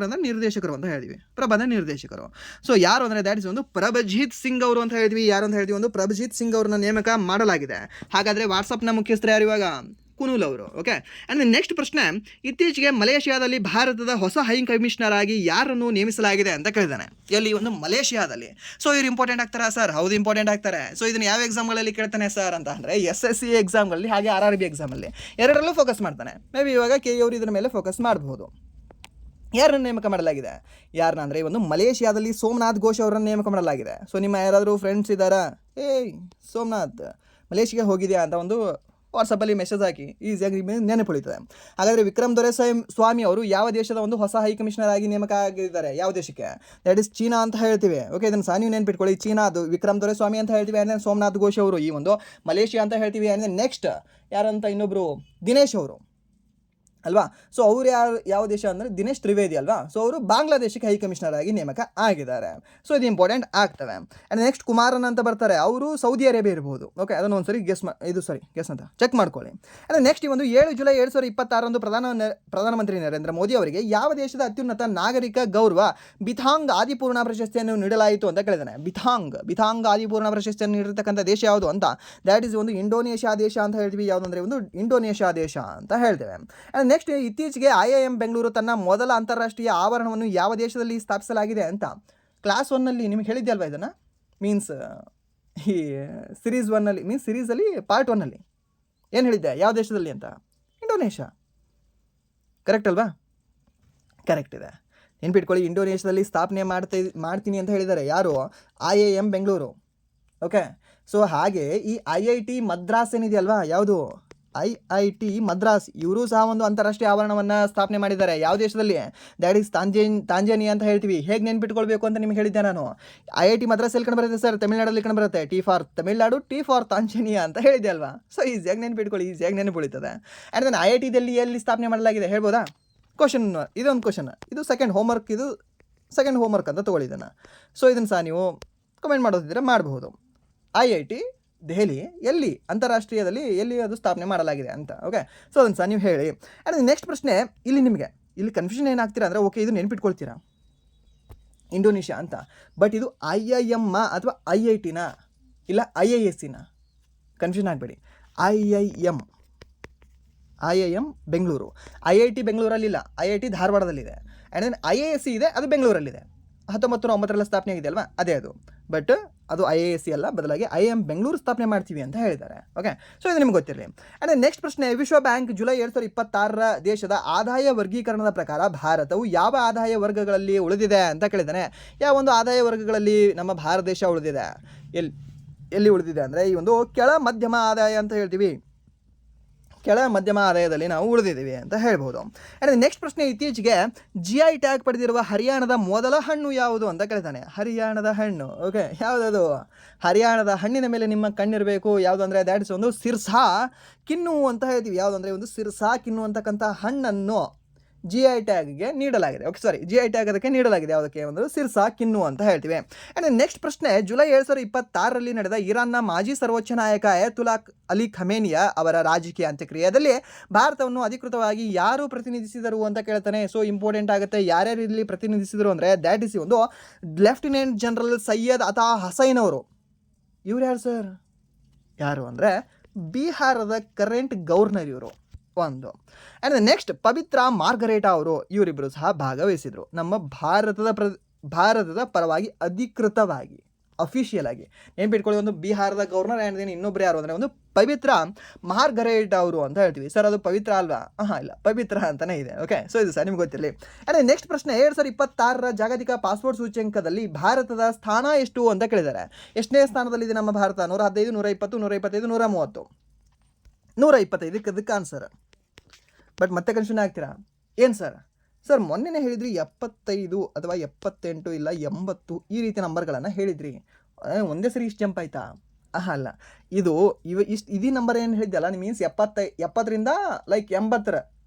ಅಂದರೆ ನಿರ್ದೇಶಕರು ಅಂತ ಹೇಳ್ತೀವಿ, ಪ್ರಬಂಧ ನಿರ್ದೇಶಕರು. ಸೊ ಯಾರು ಅಂದರೆ ದ್ಯಾಟ್ ಇಸ್ ಒಂದು ಪ್ರಭಜಿತ್ ಸಿಂಗ್ ಅವರು ಅಂತ ಹೇಳ್ತೀವಿ. ಯಾರು ಅಂತ ಹೇಳ್ತೀವಿ, ಒಂದು ಪ್ರಭಜಿತ್ ಸಿಂಗ್ ಅವ್ರನ್ನ ನೇಮಕ ಮಾಡಲಾಗಿದೆ. ಹಾಗಾದರೆ ವಾಟ್ಸಪ್ನ ಮುಖ್ಯಸ್ಥರು ಯಾರು ಇವಾಗ, ಕುನೂಲ್ ಅವರು. ಓಕೆ, ಆ್ಯಂಡ್ ನೆಕ್ಸ್ಟ್ ಪ್ರಶ್ನೆ, ಇತ್ತೀಚೆಗೆ ಮಲೇಷಿಯಾದಲ್ಲಿ ಭಾರತದ ಹೊಸ ಹೈ ಕಮಿಷನರ್ ಆಗಿ ಯಾರನ್ನು ನೇಮಿಸಲಾಗಿದೆ ಅಂತ ಕೇಳಿದ್ದಾನೆ. ಎಲ್ಲಿ, ಒಂದು ಮಲೇಷಿಯಾದಲ್ಲಿ. ಸೊ ಇವ್ರು ಇಂಪಾರ್ಟೆಂಟ್ ಆಗ್ತಾರಾ ಸರ್? ಹೌದು, ಇಂಪಾರ್ಟೆಂಟ್ ಆಗ್ತಾರೆ. ಸೊ ಇದನ್ನು ಯಾವ ಎಕ್ಸಾಮ್ಗಳಲ್ಲಿ ಕೇಳ್ತಾನೆ ಸರ್ ಅಂತ ಅಂದರೆ SSC ಎಕ್ಸಾಮ್ಗಳಲ್ಲಿ ಹಾಗೆ RRB ಎಕ್ಸಾಮಲ್ಲಿ ಎರಡರಲ್ಲೂ ಫೋಕಸ್ ಮಾಡ್ತಾನೆ. ಮೇ ಬಿ ಇವಾಗ KE ಅವರು ಇದರ ಮೇಲೆ ಫೋಕಸ್ ಮಾಡಬಹುದು. ಯಾರನ್ನು ನೇಮಕ ಮಾಡಲಾಗಿದೆ, ಯಾರನ್ನ ಅಂದರೆ ಒಂದು ಮಲೇಷಿಯಾದಲ್ಲಿ ಸೋಮನಾಥ್ ಘೋಷ್ ಅವರನ್ನು ನೇಮಕ ಮಾಡಲಾಗಿದೆ. ಸೊ ನಿಮ್ಮ ಯಾರಾದರೂ ಫ್ರೆಂಡ್ಸ್ ಇದ್ದಾರಾ, ಸೋಮನಾಥ್ ಮಲೇಷಿಯಾಗೆ ಹೋಗಿದೆಯಾ ಅಂತ ಒಂದು ವಾಟ್ಸಪ್ಪಲ್ಲಿ ಮೆಸೇಜ್ ಹಾಕಿ, ಈಸಿಯಾಗಿ ನೆನಪುಳಿತದೆ. ಹಾಗಾದರೆ ವಿಕ್ರಮ್ ದೊರೆಸ್ವಾಮಿ ಅವರು ಯಾವ ದೇಶದ ಒಂದು ಹೊಸ ಹೈ ಕಮಿಷನರ್ ಆಗಿ ನೇಮಕ ಆಗಿದ್ದಾರೆ, ಯಾವ ದೇಶಕ್ಕೆ? ದ್ಯಾಟ್ ಇಸ್ ಚೀನಾ ಅಂತ ಹೇಳ್ತೀವಿ. ಓಕೆ, ಇದನ್ನು ಸಹ ನೀವು ನೆನಪಿಟ್ಕೊಳ್ಳಿ, ಚೀನಾದು ವಿಕ್ರಮ್ ದೊರೆಸ್ವಾಮಿ ಅಂತ ಹೇಳ್ತೀವಿ. ಆ್ಯಂಡ್ ಸೋಮನಾಥ್ ಘೋಷ್ ಅವರು ಈ ಒಂದು ಮಲೇಷಿಯಾ ಅಂತ ಹೇಳ್ತೀವಿ. ಆ್ಯಂಡ್ ನೆಕ್ಸ್ಟ್ ಯಾರಂತ ಇನ್ನೊಬ್ಬರು ದಿನೇಶ್ ಅವರು ಅಲ್ವಾ. ಸೊ ಅವರು ಯಾವ ದೇಶ ಅಂದರೆ ದಿನೇಶ್ ತ್ರಿವೇದಿ ಅಲ್ವಾ. ಸೊ ಅವರು ಬಾಂಗ್ಲಾದೇಶಕ್ಕೆ ಹೈ ಕಮಿಷನರ್ ಆಗಿ ನೇಮಕ ಆಗಿದ್ದಾರೆ. ಸೊ ಇದು ಇಂಪಾರ್ಟೆಂಟ್ ಆಗ್ತವೆ. ಆ್ಯಂಡ್ ನೆಕ್ಸ್ಟ್ ಕುಮಾರನ್ ಅಂತ ಬರ್ತಾರೆ, ಅವರು ಸೌದಿ ಅರೇಬಿಯಾ ಇರ್ಬೋದು. ಓಕೆ, ಅದನ್ನು ಒಂದ್ಸರಿ ಗೆಸ್ ಅಂತ ಚೆಕ್ ಮಾಡ್ಕೊಳ್ಳಿ. ಆ್ಯಂಡ್ ನೆಕ್ಸ್ಟ್ ಈ ಒಂದು 7 ಜುಲೈ 2026 ಪ್ರಧಾನಮಂತ್ರಿ ನರೇಂದ್ರ ಮೋದಿ ಅವರಿಗೆ ಯಾವ ದೇಶದ ಅತ್ಯುನ್ನತ ನಾಗರಿಕ ಗೌರವ ಬಿಥಾಂಗ್ ಆದಿಪೂರ್ಣ ಪ್ರಶಸ್ತಿಯನ್ನು ನೀಡಲಾಯಿತು ಅಂತ ಕೇಳಿದಾನೆ. ಬಿಥಾಂಗ್ ಆದಿಪೂರ್ಣ ಪ್ರಶಸ್ತಿಯನ್ನು ನೀಡಿರ್ತಕ್ಕಂಥ ದೇಶ ಯಾವುದು ಅಂತ, ದ್ಯಾಟ್ ಈಸ್ ಒಂದು ಇಂಡೋನೇಷ್ಯಾ ದೇಶ ಅಂತ ಹೇಳ್ತೀವಿ. ಯಾವುದಂದ್ರೆ ಒಂದು ಇಂಡೋನೇಷ್ಯಾ ದೇಶ ಅಂತ ಹೇಳ್ತೇವೆ. ಆ್ಯಂಡ್ ನೆಕ್ಸ್ಟ್ ಇತ್ತೀಚೆಗೆ IIM ಬೆಂಗಳೂರು ತನ್ನ ಮೊದಲ ಅಂತಾರಾಷ್ಟ್ರೀಯ ಆವರಣವನ್ನು ಯಾವ ದೇಶದಲ್ಲಿ ಸ್ಥಾಪಿಸಲಾಗಿದೆ ಅಂತ. ಕ್ಲಾಸ್ 1ನಲ್ಲಿ ನಿಮಗೆ ಹೇಳಿದ್ದೆ ಅಲ್ವಾ ಇದನ್ನು, ಮೀನ್ಸ್ ಈ ಸಿರೀಸ್ 1ನಲ್ಲಿ ಮೀನ್ಸ್ ಸಿರೀಸಲ್ಲಿ ಪಾರ್ಟ್ 1ನಲ್ಲಿ ಏನು ಹೇಳಿದ್ದೆ, ಯಾವ ದೇಶದಲ್ಲಿ ಅಂತ? ಇಂಡೋನೇಷ್ಯಾ. ಕರೆಕ್ಟ್ ಅಲ್ವಾ? ಕರೆಕ್ಟ್ ಇದೆ, ನೆನ್ಪಿಟ್ಕೊಳ್ಳಿ. ಇಂಡೋನೇಷ್ಯಾದಲ್ಲಿ ಸ್ಥಾಪನೆ ಮಾಡ್ತೀನಿ ಅಂತ ಹೇಳಿದ್ದಾರೆ ಯಾರು, IIM ಬೆಂಗಳೂರು. ಓಕೆ, ಸೊ ಹಾಗೆ ಈ IIT ಮದ್ರಾಸ್ ಏನಿದೆಯಲ್ವಾ, ಯಾವುದು IIT ಮದ್ರಾಸ್, ಇವರು ಸಹ ಒಂದು ಅಂತಾರಾಷ್ಟ್ರೀಯ ಆವರಣವನ್ನು ಸ್ಥಾಪನೆ ಮಾಡಿದ್ದಾರೆ. ಯಾವ ದೇಶದಲ್ಲಿ? ದ್ಯಾಟ್ ಈಸ್ ತಾಂಜಾನಿಯಾ ಅಂತ ಹೇಳ್ತೀವಿ. ಹೇಗೆ ನೆನ್ಪಿಟ್ಕೊಳ್ಬೇಕು ಅಂತ ನಿಮ್ಗೆ ಹೇಳಿದ್ದೆ ನಾನು. IIT ಮದ್ರಾಸ್ ಎಲ್ಲಿ ಕಂಡು ಬರುತ್ತೆ ಸರ್? ತಮಿಳ್ನಾಡಲ್ಲಿ ಕಂಡು ಬರುತ್ತೆ. T for Tamil Nadu, T for Tanzania ಅಂತ ಹೇಳಿದೆ ಅಲ್ವಾ. ಸೊ ಈಸಿಯಾಗಿ ನೆನ್ಪಿಟ್ಕೊಳ್ಳಿ, ಈಸಿಯಾಗಿ ನೆನಪುಳಿತದೆ. ಆ್ಯಂಡ್ ದೆನ್ IITದಲ್ಲಿ ಎಲ್ಲಿ ಸ್ಥಾಪನೆ ಮಾಡಲಾಗಿದೆ ಹೇಳ್ಬೋದಾ? ಇದೊಂದು ಕ್ವಶನ್, ಇದು ಸೆಕೆಂಡ್ ಹೋಮ್ವರ್ಕ್ ಅಂತ ತೊಗೊಳ್ಳಿದ್ದನ್ನು. ಸೊ ಇದನ್ನು ಸಹ ನೀವು ಕಮೆಂಟ್ ಮಾಡೋದಿದ್ರೆ ಮಾಡಬಹುದು. IIT ದೆಹಲಿ ಎಲ್ಲಿ ಅಂತಾರಾಷ್ಟ್ರೀಯದಲ್ಲಿ ಎಲ್ಲಿ ಅದು ಸ್ಥಾಪನೆ ಮಾಡಲಾಗಿದೆ ಅಂತ. ಓಕೆ, ಸೊ ಅದನ್ನು ಸಹ ನೀವು ಹೇಳಿ. ಆ್ಯಂಡ್ ನೆಕ್ಸ್ಟ್ ಪ್ರಶ್ನೆ, ಇಲ್ಲಿ ಕನ್ಫ್ಯೂಷನ್ ಏನಾಗ್ತೀರಾ ಅಂದರೆ, ಓಕೆ ಇದು ನೆನ್ಪಿಟ್ಕೊಳ್ತೀರಾ ಇಂಡೋನೇಷ್ಯಾ ಅಂತ, ಬಟ್ ಇದು IIM ಅಥವಾ IITನ ಇಲ್ಲ IIScನ? ಕನ್ಫ್ಯೂಷನ್ ಆಗಬೇಡಿ. IIM IIM Bengaluru. IIT ಬೆಂಗಳೂರಲ್ಲಿಲ್ಲ, IIT ಧಾರವಾಡದಲ್ಲಿದೆ. ಆ್ಯಂಡ್ ದೆನ್ IISc ಇದೆ, ಅದು ಬೆಂಗಳೂರಲ್ಲಿದೆ. 1909 ಸ್ಥಾಪನೆ ಆಗಿದೆ ಅಲ್ವಾ, ಅದೇ ಅದು. ಬಟ್ ಅದು IISc ಅಲ್ಲ, ಬದಲಾಗಿ IIM ಬೆಂಗಳೂರು ಸ್ಥಾಪನೆ ಮಾಡ್ತೀವಿ ಅಂತ ಹೇಳಿದ್ದಾರೆ. ಓಕೆ, ಸೊ ಇದು ನಿಮ್ಗೆ ಗೊತ್ತಿರಲಿ. ಆ್ಯಂಡ್ ನೆಕ್ಸ್ಟ್ ಪ್ರಶ್ನೆ, ವಿಶ್ವ ಬ್ಯಾಂಕ್ ಜುಲೈ 2026 ದೇಶದ ಆದಾಯ ವರ್ಗೀಕರಣದ ಪ್ರಕಾರ ಭಾರತವು ಯಾವ ಆದಾಯ ವರ್ಗಗಳಲ್ಲಿ ಉಳಿದಿದೆ ಅಂತ ಕೇಳಿದ್ದಾನೆ. ಯಾವ ಒಂದು ಆದಾಯ ವರ್ಗಗಳಲ್ಲಿ ನಮ್ಮ ಭಾರತ ದೇಶ ಉಳಿದಿದೆ, ಎಲ್ಲಿ ಉಳಿದಿದೆ ಅಂದರೆ ಈ ಒಂದು ಕೆಳ ಮಧ್ಯಮ ಆದಾಯ ಅಂತ ಹೇಳ್ತೀವಿ, ಕೆಳ ಮಧ್ಯಮ ಆದಾಯದಲ್ಲಿ ನಾವು ಉಳಿದಿದ್ದೀವಿ ಅಂತ ಹೇಳ್ಬೋದು. ಆ್ಯಂಡ್ ನೆಕ್ಸ್ಟ್ ಪ್ರಶ್ನೆ, ಇತ್ತೀಚೆಗೆ GI ಟ್ಯಾಗ್ ಪಡೆದಿರುವ ಹರಿಯಾಣದ ಮೊದಲ ಹಣ್ಣು ಯಾವುದು ಅಂತ ಕೇಳ್ತಾನೆ. ಹರಿಯಾಣದ ಹಣ್ಣು, ಓಕೆ, ಯಾವುದದು? ಹರಿಯಾಣದ ಹಣ್ಣಿನ ಮೇಲೆ ನಿಮ್ಮ ಕಣ್ಣಿರಬೇಕು. ಯಾವುದು ಅಂದರೆ ದ್ಯಾಟ್ ಇಸ್ ಒಂದು ಸಿರ್ಸಾ ಕಿನ್ನು ಅಂತ ಹೇಳ್ತೀವಿ. ಯಾವುದಂದರೆ ಒಂದು ಸಿರ್ಸಾ ಕಿನ್ನು ಅಂತಕ್ಕಂಥ ಹಣ್ಣನ್ನು GI ಟ್ಯಾಗ್ಗೆ ನೀಡಲಾಗಿದೆ. ಓಕೆ, ಸಾರಿ, GI ಟ್ಯಾಗ್ ಅದಕ್ಕೆ ನೀಡಲಾಗಿದೆ. ಯಾವುದಕ್ಕೆ? ಒಂದು ಸಿರ್ಸಾ ಕಿನ್ನು ಅಂತ ಹೇಳ್ತೀವಿ. ಆ್ಯಂಡ್ ನೆಕ್ಸ್ಟ್ ಪ್ರಶ್ನೆ, ಜುಲೈ 2026 ನಡೆದ ಇರಾನ್ನ ಮಾಜಿ ಸರ್ವೋಚ್ಚ ನಾಯಕ ಅಯತುಲ್ಲಾ ಅಲಿ ಖಮೇನಿಯ ಅವರ ರಾಜಕೀಯ ಅಂತ್ಯಕ್ರಿಯೆಯಲ್ಲಿ ಭಾರತವನ್ನು ಅಧಿಕೃತವಾಗಿ ಯಾರು ಪ್ರತಿನಿಧಿಸಿದರು ಅಂತ ಕೇಳ್ತಾನೆ. ಸೊ ಇಂಪಾರ್ಟೆಂಟ್ ಆಗುತ್ತೆ, ಯಾರ್ಯಾರು ಇಲ್ಲಿ ಪ್ರತಿನಿಧಿಸಿದರು ಅಂದರೆ ದ್ಯಾಟ್ ಇಸ್ ಒಂದು ಲೆಫ್ಟಿನೆಂಟ್ ಜನರಲ್ ಸೈಯದ್ ಅತಾ ಹಸೈನ್ ಅವರು. ಇವ್ರು ಯಾರು ಸರ್? ಯಾರು ಅಂದರೆ ಬಿಹಾರದ ಕರೆಂಟ್ ಗವರ್ನರ್ ಇವರು ಒಂದು. ಆ್ಯಂಡ್ ನೆಕ್ಸ್ಟ್, ಪವಿತ್ರ ಮಾರ್ಗರೇಟಾ ಅವರು, ಇವರಿಬ್ಬರು ಸಹ ಭಾಗವಹಿಸಿದರು ನಮ್ಮ ಭಾರತದ ಪರವಾಗಿ ಅಧಿಕೃತವಾಗಿ, ಅಫಿಷಿಯಲ್ ಆಗಿ. ನೆನ್ಪಿಟ್ಕೊಳ್ಳಿ, ಒಂದು ಬಿಹಾರದ ಗವರ್ನರ್ ಆ್ಯಂಡ್ ದೆನ್ ಇನ್ನೊಬ್ರು ಯಾರು ಅಂದರೆ ಒಂದು ಪವಿತ್ರ ಮಾರ್ಗರೇಟ್ ಅವರು ಅಂತ ಹೇಳ್ತೀವಿ. ಸರ್ ಅದು ಪವಿತ್ರ ಅಲ್ವಾ? ಇಲ್ಲ, ಪವಿತ್ರ ಅಂತಲೇ ಇದೆ. ಓಕೆ, ಸೊ ಇದು ಸರ್ ನಿಮ್ಗೆ ಗೊತ್ತಿರಲಿ. ಆ್ಯಂಡ್ ನೆಕ್ಸ್ಟ್ ಪ್ರಶ್ನೆ, 2026 ಜಾಗತಿಕ ಪಾಸ್ಪೋರ್ಟ್ ಸೂಚ್ಯಂಕದಲ್ಲಿ ಭಾರತದ ಸ್ಥಾನ ಎಷ್ಟು ಅಂತ ಕೇಳಿದ್ದಾರೆ. ಎಷ್ಟನೇ ಸ್ಥಾನದಲ್ಲಿದೆ ನಮ್ಮ ಭಾರತ? 115, 120, 125, 130. 125 ಇದಕ್ಕೆ ಆನ್ಸರ್. ಬಟ್ ಮತ್ತೆ ಕನ್ಫ್ಯೂಷನ್ ಆಗ್ತೀರಾ, ಏನು ಸರ್ ಮೊನ್ನೆನೇ ಹೇಳಿದ್ರಿ 75 ಅಥವಾ 78 ಇಲ್ಲ 80 ಈ ರೀತಿ ನಂಬರ್ಗಳನ್ನು ಹೇಳಿದ್ರಿ, ಒಂದೇ ಸರಿ ಇಷ್ಟು ಜಂಪ್ ಆಯಿತಾ? ಅಲ್ಲ, ಇದೇ ನಂಬರ್ ಏನು ಹೇಳಿದ್ದಲ್ಲ, ಮೀನ್ಸ್ 70ರಿಂದ ಲೈಕ್ 80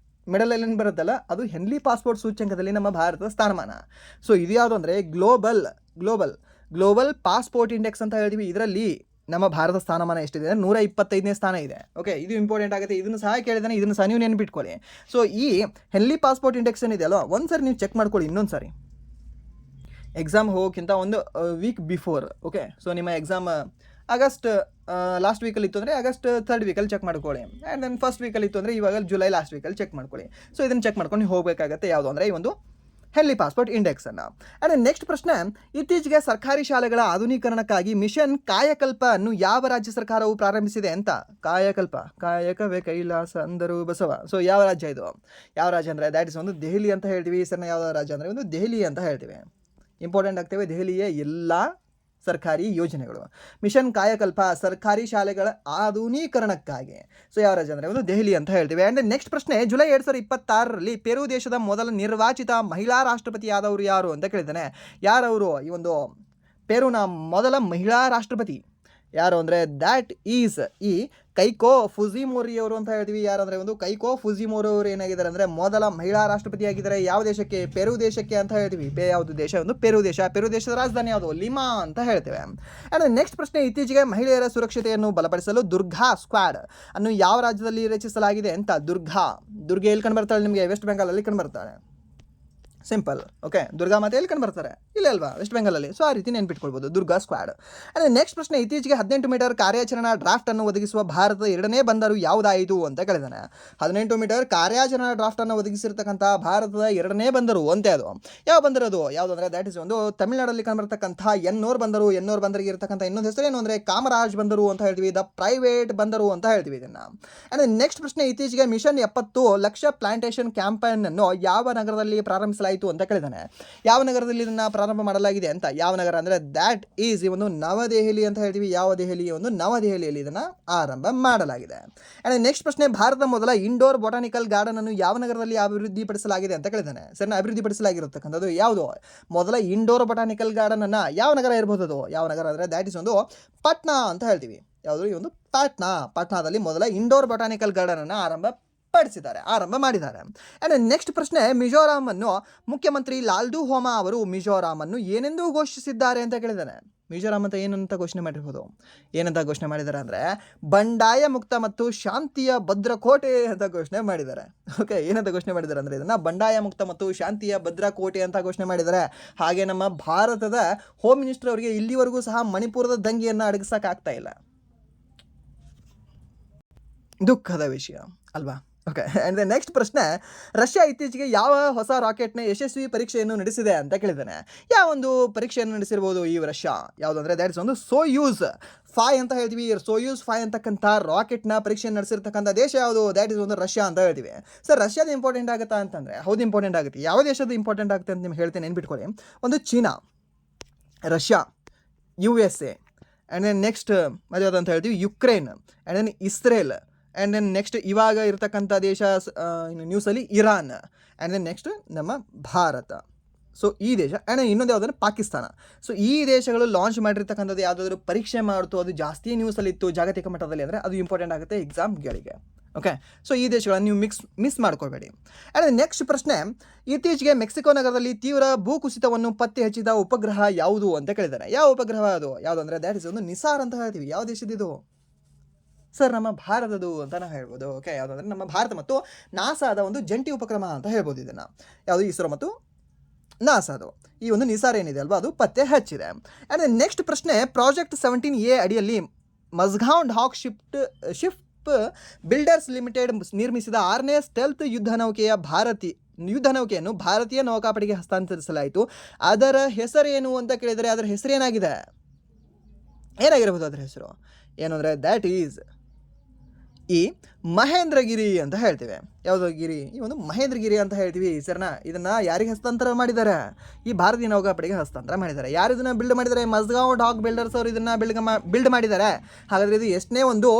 ಮಿಡಲಲ್ಲಿ ಏನು ಬರುತ್ತಲ್ಲ, ಅದು ಹೆನ್ಲಿ ಪಾಸ್ಪೋರ್ಟ್ ಸೂಚ್ಯಂಕದಲ್ಲಿ ನಮ್ಮ ಭಾರತದ ಸ್ಥಾನಮಾನ. ಸೊ ಇದು ಯಾವುದು ಅಂದರೆ ಗ್ಲೋಬಲ್ ಪಾಸ್ಪೋರ್ಟ್ ಇಂಡೆಕ್ಸ್ ಅಂತ ಹೇಳ್ತೀವಿ. ಇದರಲ್ಲಿ ನಮ್ಮ ಭಾರತ ಸ್ಥಾನಮಾನ ಎಷ್ಟಿದೆ? 125ನೇ ಸ್ಥಾನ ಇದೆ. ಓಕೆ, ಇದು ಇಂಪಾರ್ಟೆಂಟ್ ಆಗುತ್ತೆ. ಇದನ್ನು ಸಹ ಕೇಳಿದಾನೆ, ಇದನ್ನು ಸಹ ನೀವು ನೆನ್ಪಿಟ್ಕೊಳ್ಳಿ. ಸೊ ಈ ಹೆನ್ಲಿ ಪಾಸ್ಪೋರ್ಟ್ ಇಂಡೆಕ್ಸ್ ಏನಿದೆಯಲ್ಲ, ಒಂದು ಸರಿ ನೀವು ಚೆಕ್ ಮಾಡ್ಕೊಳ್ಳಿ. ಇನ್ನೊಂದು ಸಾರಿ ಎಕ್ಸಾಮ್ ಹೋಗೋಕ್ಕಿಂತ ಒಂದು ವೀಕ್ ಬಿಫೋರ್. ಓಕೆ, ಸೊ ನಿಮ್ಮ ಎಕ್ಸಾಮ್ ಆಗಸ್ಟ್ ಲಾಸ್ಟ್ ವೀಕಲ್ಲಿ ಇತ್ತು ಅಂದರೆ ಆಗಸ್ಟ್ 3rd ವೀಕಲ್ಲಿ ಚೆಕ್ ಮಾಡ್ಕೊಳ್ಳಿ. ಆ್ಯಂಡ್ ದೆನ್ ಫಸ್ಟ್ ವೀಕಲ್ಲಿ ಇತ್ತು ಅಂದರೆ ಇವಾಗ ಜುಲೈ ಲಾಸ್ಟ್ ವೀಕಲ್ಲಿ ಚೆಕ್ ಮಾಡ್ಕೊಳ್ಳಿ. ಸೊ ಇದನ್ನು ಚೆಕ್ ಮಾಡ್ಕೊಂಡು ನೀವು ಹೋಗಬೇಕಾಗತ್ತೆ. ಯಾವುದು ಅಂದರೆ ಈ ಒಂದು ಹೆನ್ಲಿ ಪಾಸ್ಪೋರ್ಟ್ ಇಂಡೆಕ್ಸನ್ನು. ಆ್ಯಂಡ್ ನೆಕ್ಸ್ಟ್ ಪ್ರಶ್ನೆ, ಇತ್ತೀಚೆಗೆ ಸರ್ಕಾರಿ ಶಾಲೆಗಳ ಆಧುನೀಕರಣಕ್ಕಾಗಿ ಮಿಷನ್ ಕಾಯಕಲ್ಪ ಅನ್ನು ಯಾವ ರಾಜ್ಯ ಸರ್ಕಾರವು ಪ್ರಾರಂಭಿಸಿದೆ ಅಂತ? ಕಾಯಕವೇ ಕೈಲಾಸ ಅಂದರು ಬಸವ. ಸೊ ಯಾವ ರಾಜ್ಯ ಇದು? ಯಾವ ರಾಜ್ಯ ಅಂದರೆ ದ್ಯಾಟ್ ಇಸ್ ಒಂದು ದೆಹಲಿ ಅಂತ ಹೇಳ್ತೀವಿ. ಸರ್ ಯಾವ ರಾಜ್ಯ ಅಂದರೆ ಒಂದು ದೆಹಲಿ ಅಂತ ಹೇಳ್ತೀವಿ. ಇಂಪಾರ್ಟೆಂಟ್ ಆಗ್ತೇವೆ, ದೆಹಲಿಯ ಎಲ್ಲ ಸರ್ಕಾರಿ ಯೋಜನೆಗಳು. ಮಿಷನ್ ಕಾಯಕಲ್ಪ ಸರ್ಕಾರಿ ಶಾಲೆಗಳ ಆಧುನೀಕರಣಕ್ಕಾಗಿ. ಸೊ ಯಾವ ರಾಜ್ಯ ಅಂದರೆ ಒಂದು ದೆಹಲಿ ಅಂತ ಹೇಳ್ತೀವಿ. ಆ್ಯಂಡ್ ನೆಕ್ಸ್ಟ್ ಪ್ರಶ್ನೆ, ಜುಲೈ 2026 ಪೆರು ದೇಶದ ಮೊದಲ ನಿರ್ವಾಚಿತ ಮಹಿಳಾ ರಾಷ್ಟ್ರಪತಿಯಾದವರು ಯಾರು ಅಂತ ಕೇಳಿದ್ದಾನೆ. ಯಾರವರು? ಈ ಒಂದು ಪೆರುನ ಮೊದಲ ಮಹಿಳಾ ರಾಷ್ಟ್ರಪತಿ ಯಾರು ಅಂದರೆ ದ್ಯಾಟ್ ಈಸ್ ಈ ಕೈಕೋ ಫುಜಿಮೋರಿ ಅವರು ಅಂತ ಹೇಳ್ತೀವಿ. ಯಾರಂದರೆ ಒಂದು ಕೈಕೋ ಫುಜಿಮೋರಿ ಅವರು ಏನಾಗಿದ್ದಾರೆ ಅಂದರೆ ಮೊದಲ ಮಹಿಳಾ ರಾಷ್ಟ್ರಪತಿಯಾಗಿದ್ದಾರೆ. ಯಾವ ದೇಶಕ್ಕೆ? ಪೆರು ದೇಶಕ್ಕೆ ಅಂತ ಹೇಳ್ತೀವಿ. ಯಾವುದು ದೇಶ? ಒಂದು ಪೆರು ದೇಶ. ಪೆರು ದೇಶದ ರಾಜಧಾನಿ ಯಾವುದು? ಲಿಮಾ ಅಂತ ಹೇಳ್ತೇವೆ. ಆ್ಯಂಡ್ ನೆಕ್ಸ್ಟ್ ಪ್ರಶ್ನೆ, ಇತ್ತೀಚೆಗೆ ಮಹಿಳೆಯರ ಸುರಕ್ಷತೆಯನ್ನು ಬಲಪಡಿಸಲು ದುರ್ಗಾ ಸ್ಕ್ವಾಡ್ ಅನ್ನು ಯಾವ ರಾಜ್ಯದಲ್ಲಿ ರಚಿಸಲಾಗಿದೆ ಅಂತ? ದುರ್ಗೆ ಎಲ್ಲಿ ಕಂಡು ಬರ್ತಾಳೆ ನಿಮಗೆ? ವೆಸ್ಟ್ ಬೆಂಗಾಲಲ್ಲಿ ಕಂಡು ಬರ್ತಾಳೆ. ಸಿಂಪಲ್. ಓಕೆ, ದುರ್ಗಾ ಮಾತೆ ಎಲ್ಲಿ ಕಂಡು ಬರ್ತಾರೆ? ಇಲ್ಲ ಅಲ್ವಾ, ವೆಸ್ಟ್ ಬೆಂಗಾಲಲ್ಲಿ. ಸೊ ಆ ರೀತಿ ನೆನ್ಪಿಟ್ಕೊಳ್ಬೋದು, ದುರ್ಗಾ ಸ್ಕ್ವಾಡ್. ಆ್ಯಂಡ್ ನೆಕ್ಸ್ಟ್ ಪ್ರಶ್ನೆ, ಇತ್ತೀಚೆಗೆ 18 ಮೀಟರ್ ಕಾರ್ಯಾಚರಣಾ ಡ್ರಾಫ್ಟನ್ನು ಒದಗಿಸುವ ಭಾರತದ 2ನೇ ಬಂದರು ಯಾವುದಾಯಿತು ಅಂತ ಕೇಳಿದಾನೆ. 18 ಮೀಟರ್ ಕಾರ್ಯಾಚರಣಾ ಡ್ರಾಫ್ಟನ್ನು ಒದಗಿಸಿರ್ತಕ್ಕಂಥ ಭಾರತದ 2ನೇ ಬಂದರು ಅಂತೆ. ಅದು ಯಾವ ಬಂದರು? ಅದು ಯಾವುದು ಅಂದರೆ ದ್ಯಾಟ್ ಇಸ್ ಒಂದು ತಮಿಳುನಾಡಲ್ಲಿ ಕಂಡುಬರ್ತಕ್ಕಂಥ ಎನ್ನೋರ್ ಬಂದರು. ಎನ್ನೋರ್ ಬಂದರಿಗೆ ಇರತಕ್ಕಂಥ ಇನ್ನೊಂದು ಹೆಸರು ಏನು ಅಂದರೆ ಕಾಮರಾಜ್ ಬಂದರು ಅಂತ ಹೇಳ್ತೀವಿ. ದ ಪ್ರೈವೇಟ್ ಬಂದರು ಅಂತ ಹೇಳ್ತೀವಿ ಇದನ್ನು. ಆ್ಯಂಡ್ ನೆಕ್ಸ್ಟ್ ಪ್ರಶ್ನೆ, ಇತ್ತೀಚೆಗೆ ಮಿಷನ್ 70 ಲಕ್ಷ ಪ್ಲಾಂಟೇಶನ್ ಕ್ಯಾಂಪೇನ್ ಅನ್ನು ಯಾವ ನಗರದಲ್ಲಿ ಪ್ರಾರಂಭಿಸಲಾಯಿತು ಅಂತ ಕೇಳಿದಾನೆ. ಯಾವ ನಗರದಲ್ಲಿ ಇದನ್ನು ಪ್ರಾರಂಭ ಮಾಡಲಾಗಿದೆ ಅಂತ? ಯಾವ ನಗರ ಅಂದರೆ ದ್ಯಾಟ್ ಈಸ್ ಈ ಒಂದು ನವದೆಹಲಿ ಅಂತ ಹೇಳ್ತೀವಿ. ಯಾವ ದೆಹಲಿ? ಒಂದು ನವದೆಹಲಿಯಲ್ಲಿ ಇದನ್ನು ಆರಂಭ ಮಾಡಲಾಗಿದೆ. ಆ್ಯಂಡ್ ನೆಕ್ಸ್ಟ್ ಪ್ರಶ್ನೆ, ಭಾರತದ ಮೊದಲ ಇಂಡೋರ್ ಬೊಟಾನಿಕಲ್ ಗಾರ್ಡನ್ ಅನ್ನು ಯಾವ ನಗರದಲ್ಲಿ ಅಭಿವೃದ್ಧಿಪಡಿಸಲಾಗಿದೆ ಅಂತ ಕೇಳಿದಾನೆ. ಸರಿನಾ, ಅಭಿವೃದ್ಧಿಪಡಿಸಲಾಗಿರತಕ್ಕಂಥದ್ದು ಯಾವುದು? ಮೊದಲ ಇಂಡೋರ್ ಬೊಟಾನಿಕಲ್ ಗಾರ್ಡನ್ ಅನ್ನು ಯಾವ ನಗರ ಇರ್ಬೋದು? ಅದು ಯಾವ ನಗರ ಅಂದರೆ ದ್ಯಾಟ್ ಇಸ್ ಒಂದು ಪಾಟ್ನಾ ಅಂತ ಹೇಳ್ತೀವಿ. ಯಾವುದು? ಈ ಒಂದು ಪಾಟ್ನಾದಲ್ಲಿ ಮೊದಲ ಇಂಡೋರ್ ಬೊಟಾನಿಕಲ್ ಗಾರ್ಡನ್ ಅನ್ನು ಆರಂಭ ಮಾಡಿದ್ದಾರೆ. ಆ್ಯಂಡ್ ನೆಕ್ಸ್ಟ್ ಪ್ರಶ್ನೆ, ಮಿಜೋರಾಂ ಅನ್ನು ಮುಖ್ಯಮಂತ್ರಿ ಲಾಲ್ಡು ಹೋಮಾ ಅವರು ಮಿಜೋರಾಂ ಅನ್ನು ಏನೆಂದು ಘೋಷಿಸಿದ್ದಾರೆ ಅಂತ ಕೇಳಿದ್ದಾನೆ. ಮಿಜೋರಾಂ ಅಂತ ಏನಂತ ಘೋಷಣೆ ಮಾಡಿರ್ಬೋದು? ಏನಂತ ಘೋಷಣೆ ಮಾಡಿದ್ದಾರೆ ಅಂದರೆ ಬಂಡಾಯ ಮುಕ್ತ ಮತ್ತು ಶಾಂತಿಯ ಭದ್ರಕೋಟೆ ಅಂತ ಘೋಷಣೆ ಮಾಡಿದ್ದಾರೆ. ಓಕೆ, ಏನಂತ ಘೋಷಣೆ ಮಾಡಿದ್ದಾರೆ ಅಂದರೆ ಇದನ್ನು ಬಂಡಾಯ ಮುಕ್ತ ಮತ್ತು ಶಾಂತಿಯ ಭದ್ರಕೋಟೆ ಅಂತ ಘೋಷಣೆ ಮಾಡಿದ್ದಾರೆ. ಹಾಗೆ ನಮ್ಮ ಭಾರತದ ಹೋಮ್ ಮಿನಿಸ್ಟರ್ ಅವರಿಗೆ ಇಲ್ಲಿವರೆಗೂ ಸಹ ಮಣಿಪುರದ ದಂಗೆಯನ್ನು ಅಡಗಿಸೋಕ್ಕಾಗ್ತಾ ಇಲ್ಲ. ದುಃಖದ ವಿಷಯ ಅಲ್ವಾ? ಓಕೆ. ಆ್ಯಂಡ್ ದ ನೆಕ್ಸ್ಟ್ ಪ್ರಶ್ನೆ, ರಷ್ಯಾ ಇತ್ತೀಚೆಗೆ ಯಾವ ಹೊಸ ರಾಕೆಟ್ನ ಯಶಸ್ವಿ ಪರೀಕ್ಷೆಯನ್ನು ನಡೆಸಿದೆ ಅಂತ ಕೇಳಿದ್ದಾನೆ. ಯಾವ ಒಂದು ಪರೀಕ್ಷೆಯನ್ನು ನಡೆಸಿರ್ಬೋದು ಈ ರಷ್ಯಾ? ಯಾವುದು ಅಂದರೆ ದ್ಯಾಟ್ ಇಸ್ ಒಂದು ಸೋಯೂಸ್ 5 ಅಂತ ಹೇಳ್ತೀವಿ. ಸೋಯೂಸ್ 5 ಅಂತಕ್ಕಂಥ ರಾಕೆಟ್ನ ಪರೀಕ್ಷೆಯನ್ನು ನಡೆಸಿರ್ತಕ್ಕಂಥ ದೇಶ ಯಾವುದು? ದ್ಯಾಟ್ ಇಸ್ ಒಂದು ರಷ್ಯಾ ಅಂತ ಹೇಳ್ತೀವಿ. ಸರ್ ರಷ್ಯಾದ ಇಂಪಾರ್ಟೆಂಟ್ ಆಗುತ್ತಾ ಅಂತಂದರೆ ಹೌದು ಇಂಪಾರ್ಟೆಂಟ್ ಆಗುತ್ತೆ. ಯಾವ ದೇಶದ ಇಂಪಾರ್ಟೆಂಟ್ ಆಗುತ್ತೆ ಅಂತ ನಿಮ್ಗೆ ಹೇಳ್ತೇನೆ, ನೆನ್ಪಿಟ್ಕೊಳ್ಳಿ. ಒಂದು China, Russia, USA, and then next ಅದು ಯಾವುದು ಅಂತ ಹೇಳ್ತೀವಿ Ukraine, and then Israel, and then next ಇವಾಗ ಇರತಕ್ಕಂಥ ದೇಶ ನ್ಯೂಸಲ್ಲಿ ಇರಾನ್, ಆ್ಯಂಡ್ ದೆನ್ ನೆಕ್ಸ್ಟ್ ನಮ್ಮ ಭಾರತ. ಸೊ ಈ ದೇಶ, ಆ್ಯಂಡ್ ಇನ್ನೊಂದು ಯಾವುದಂದ್ರೆ ಪಾಕಿಸ್ತಾನ. ಸೊ ಈ ದೇಶಗಳು ಲಾಂಚ್ ಮಾಡಿರ್ತಕ್ಕಂಥದ್ದು ಯಾವುದಾದ್ರೂ ಪರೀಕ್ಷೆ ಮಾಡ್ತು ಅದು ಜಾಸ್ತಿ ನ್ಯೂಸಲ್ಲಿತ್ತು ಜಾಗತಿಕ ಮಟ್ಟದಲ್ಲಿ ಅಂದರೆ ಅದು ಇಂಪಾರ್ಟೆಂಟ್ ಆಗುತ್ತೆ ಎಕ್ಸಾಮ್ಗಳಿಗೆ. ಓಕೆ. ಸೊ ಈ ದೇಶಗಳನ್ನು ನೀವು ಮಿಸ್ ಮಾಡ್ಕೋಬೇಡಿ. ಆ್ಯಂಡ್ ನೆಕ್ಸ್ಟ್ ಪ್ರಶ್ನೆ, ಇತ್ತೀಚೆಗೆ ಮೆಕ್ಸಿಕೋ ನಗರದಲ್ಲಿ ತೀವ್ರ ಭೂಕುಸಿತವನ್ನು ಪತ್ತೆ ಹಚ್ಚಿದ ಉಪಗ್ರಹ ಯಾವುದು ಅಂತ ಕೇಳಿದ್ದಾರೆ. ಯಾವ ಉಪಗ್ರಹ ಅದು? ಯಾವುದು ಅಂದರೆ ದ್ಯಾಟ್ ಇಸ್ ಒಂದು ನಿಸಾರ್ ಅಂತ ಹೇಳ್ತೀವಿ. ಯಾವ ದೇಶದಿದು? ಸರ್ ನಮ್ಮ ಭಾರತದ್ದು ಅಂತ ನಾವು ಹೇಳ್ಬೋದು. ಓಕೆ. ಯಾವುದಂದರೆ ನಮ್ಮ ಭಾರತ ಮತ್ತು ನಾಸಾದ ಒಂದು ಜಂಟಿ ಉಪಕ್ರಮ ಅಂತ ಹೇಳ್ಬೋದು ಇದನ್ನು. ಯಾವುದು? ಇಸ್ರೋ ಮತ್ತು ನಾಸಾದು ಈ ಒಂದು ನಿಸಾರ್ ಏನಿದೆ ಅಲ್ವಾ ಅದು ಪತ್ತೆ ಹಚ್ಚಿದೆ. ಆ್ಯಂಡ್ ನೆಕ್ಸ್ಟ್ ಪ್ರಶ್ನೆ, ಪ್ರಾಜೆಕ್ಟ್ 17A ಅಡಿಯಲ್ಲಿ Mazagon dock ship builders limited ನಿರ್ಮಿಸಿದ 6ನೇ ಸ್ಟೆಲ್ತ್ ಯುದ್ಧ ನೌಕೆಯನ್ನು ಭಾರತೀಯ ನೌಕಾಪಡೆಗೆ ಹಸ್ತಾಂತರಿಸಲಾಯಿತು. ಅದರ ಹೆಸರೇನು ಅಂತ ಕೇಳಿದರೆ ಅದರ ಹೆಸರೇನಾಗಿದೆ? ಏನಾಗಿರ್ಬೋದು ಅದರ ಹೆಸರು? ಏನು ಅಂದರೆ ದ್ಯಾಟ್ ಈಸ್ ಈ ಮಹೇಂದ್ರಗಿರಿ ಅಂತ ಹೇಳ್ತೀವಿ. ಯಾವುದೋ ಗಿರಿ? ಈ ಒಂದು ಮಹೇಂದ್ರಗಿರಿ ಅಂತ ಹೇಳ್ತೀವಿ ಸರ್ನ. ಇದನ್ನು ಯಾರಿಗೆ ಹಸ್ತಾಂತರ ಮಾಡಿದ್ದಾರೆ? ಈ ಭಾರತೀಯ ನೌಕಾಪಡೆಗೆ ಹಸ್ತಾಂತರ ಮಾಡಿದ್ದಾರೆ. ಯಾರು ಇದನ್ನು ಬಿಲ್ಡ್ ಮಾಡಿದ್ದಾರೆ? ಮಜ್ಗಾಂವ್ ಡಾಕ್ ಬಿಲ್ಡರ್ಸ್ ಅವರು ಇದನ್ನು ಬಿಲ್ಡ್ ಮಾಡಿದ್ದಾರೆ. ಹಾಗಾದರೆ ಇದು ಎಷ್ಟನೇ ಒಂದು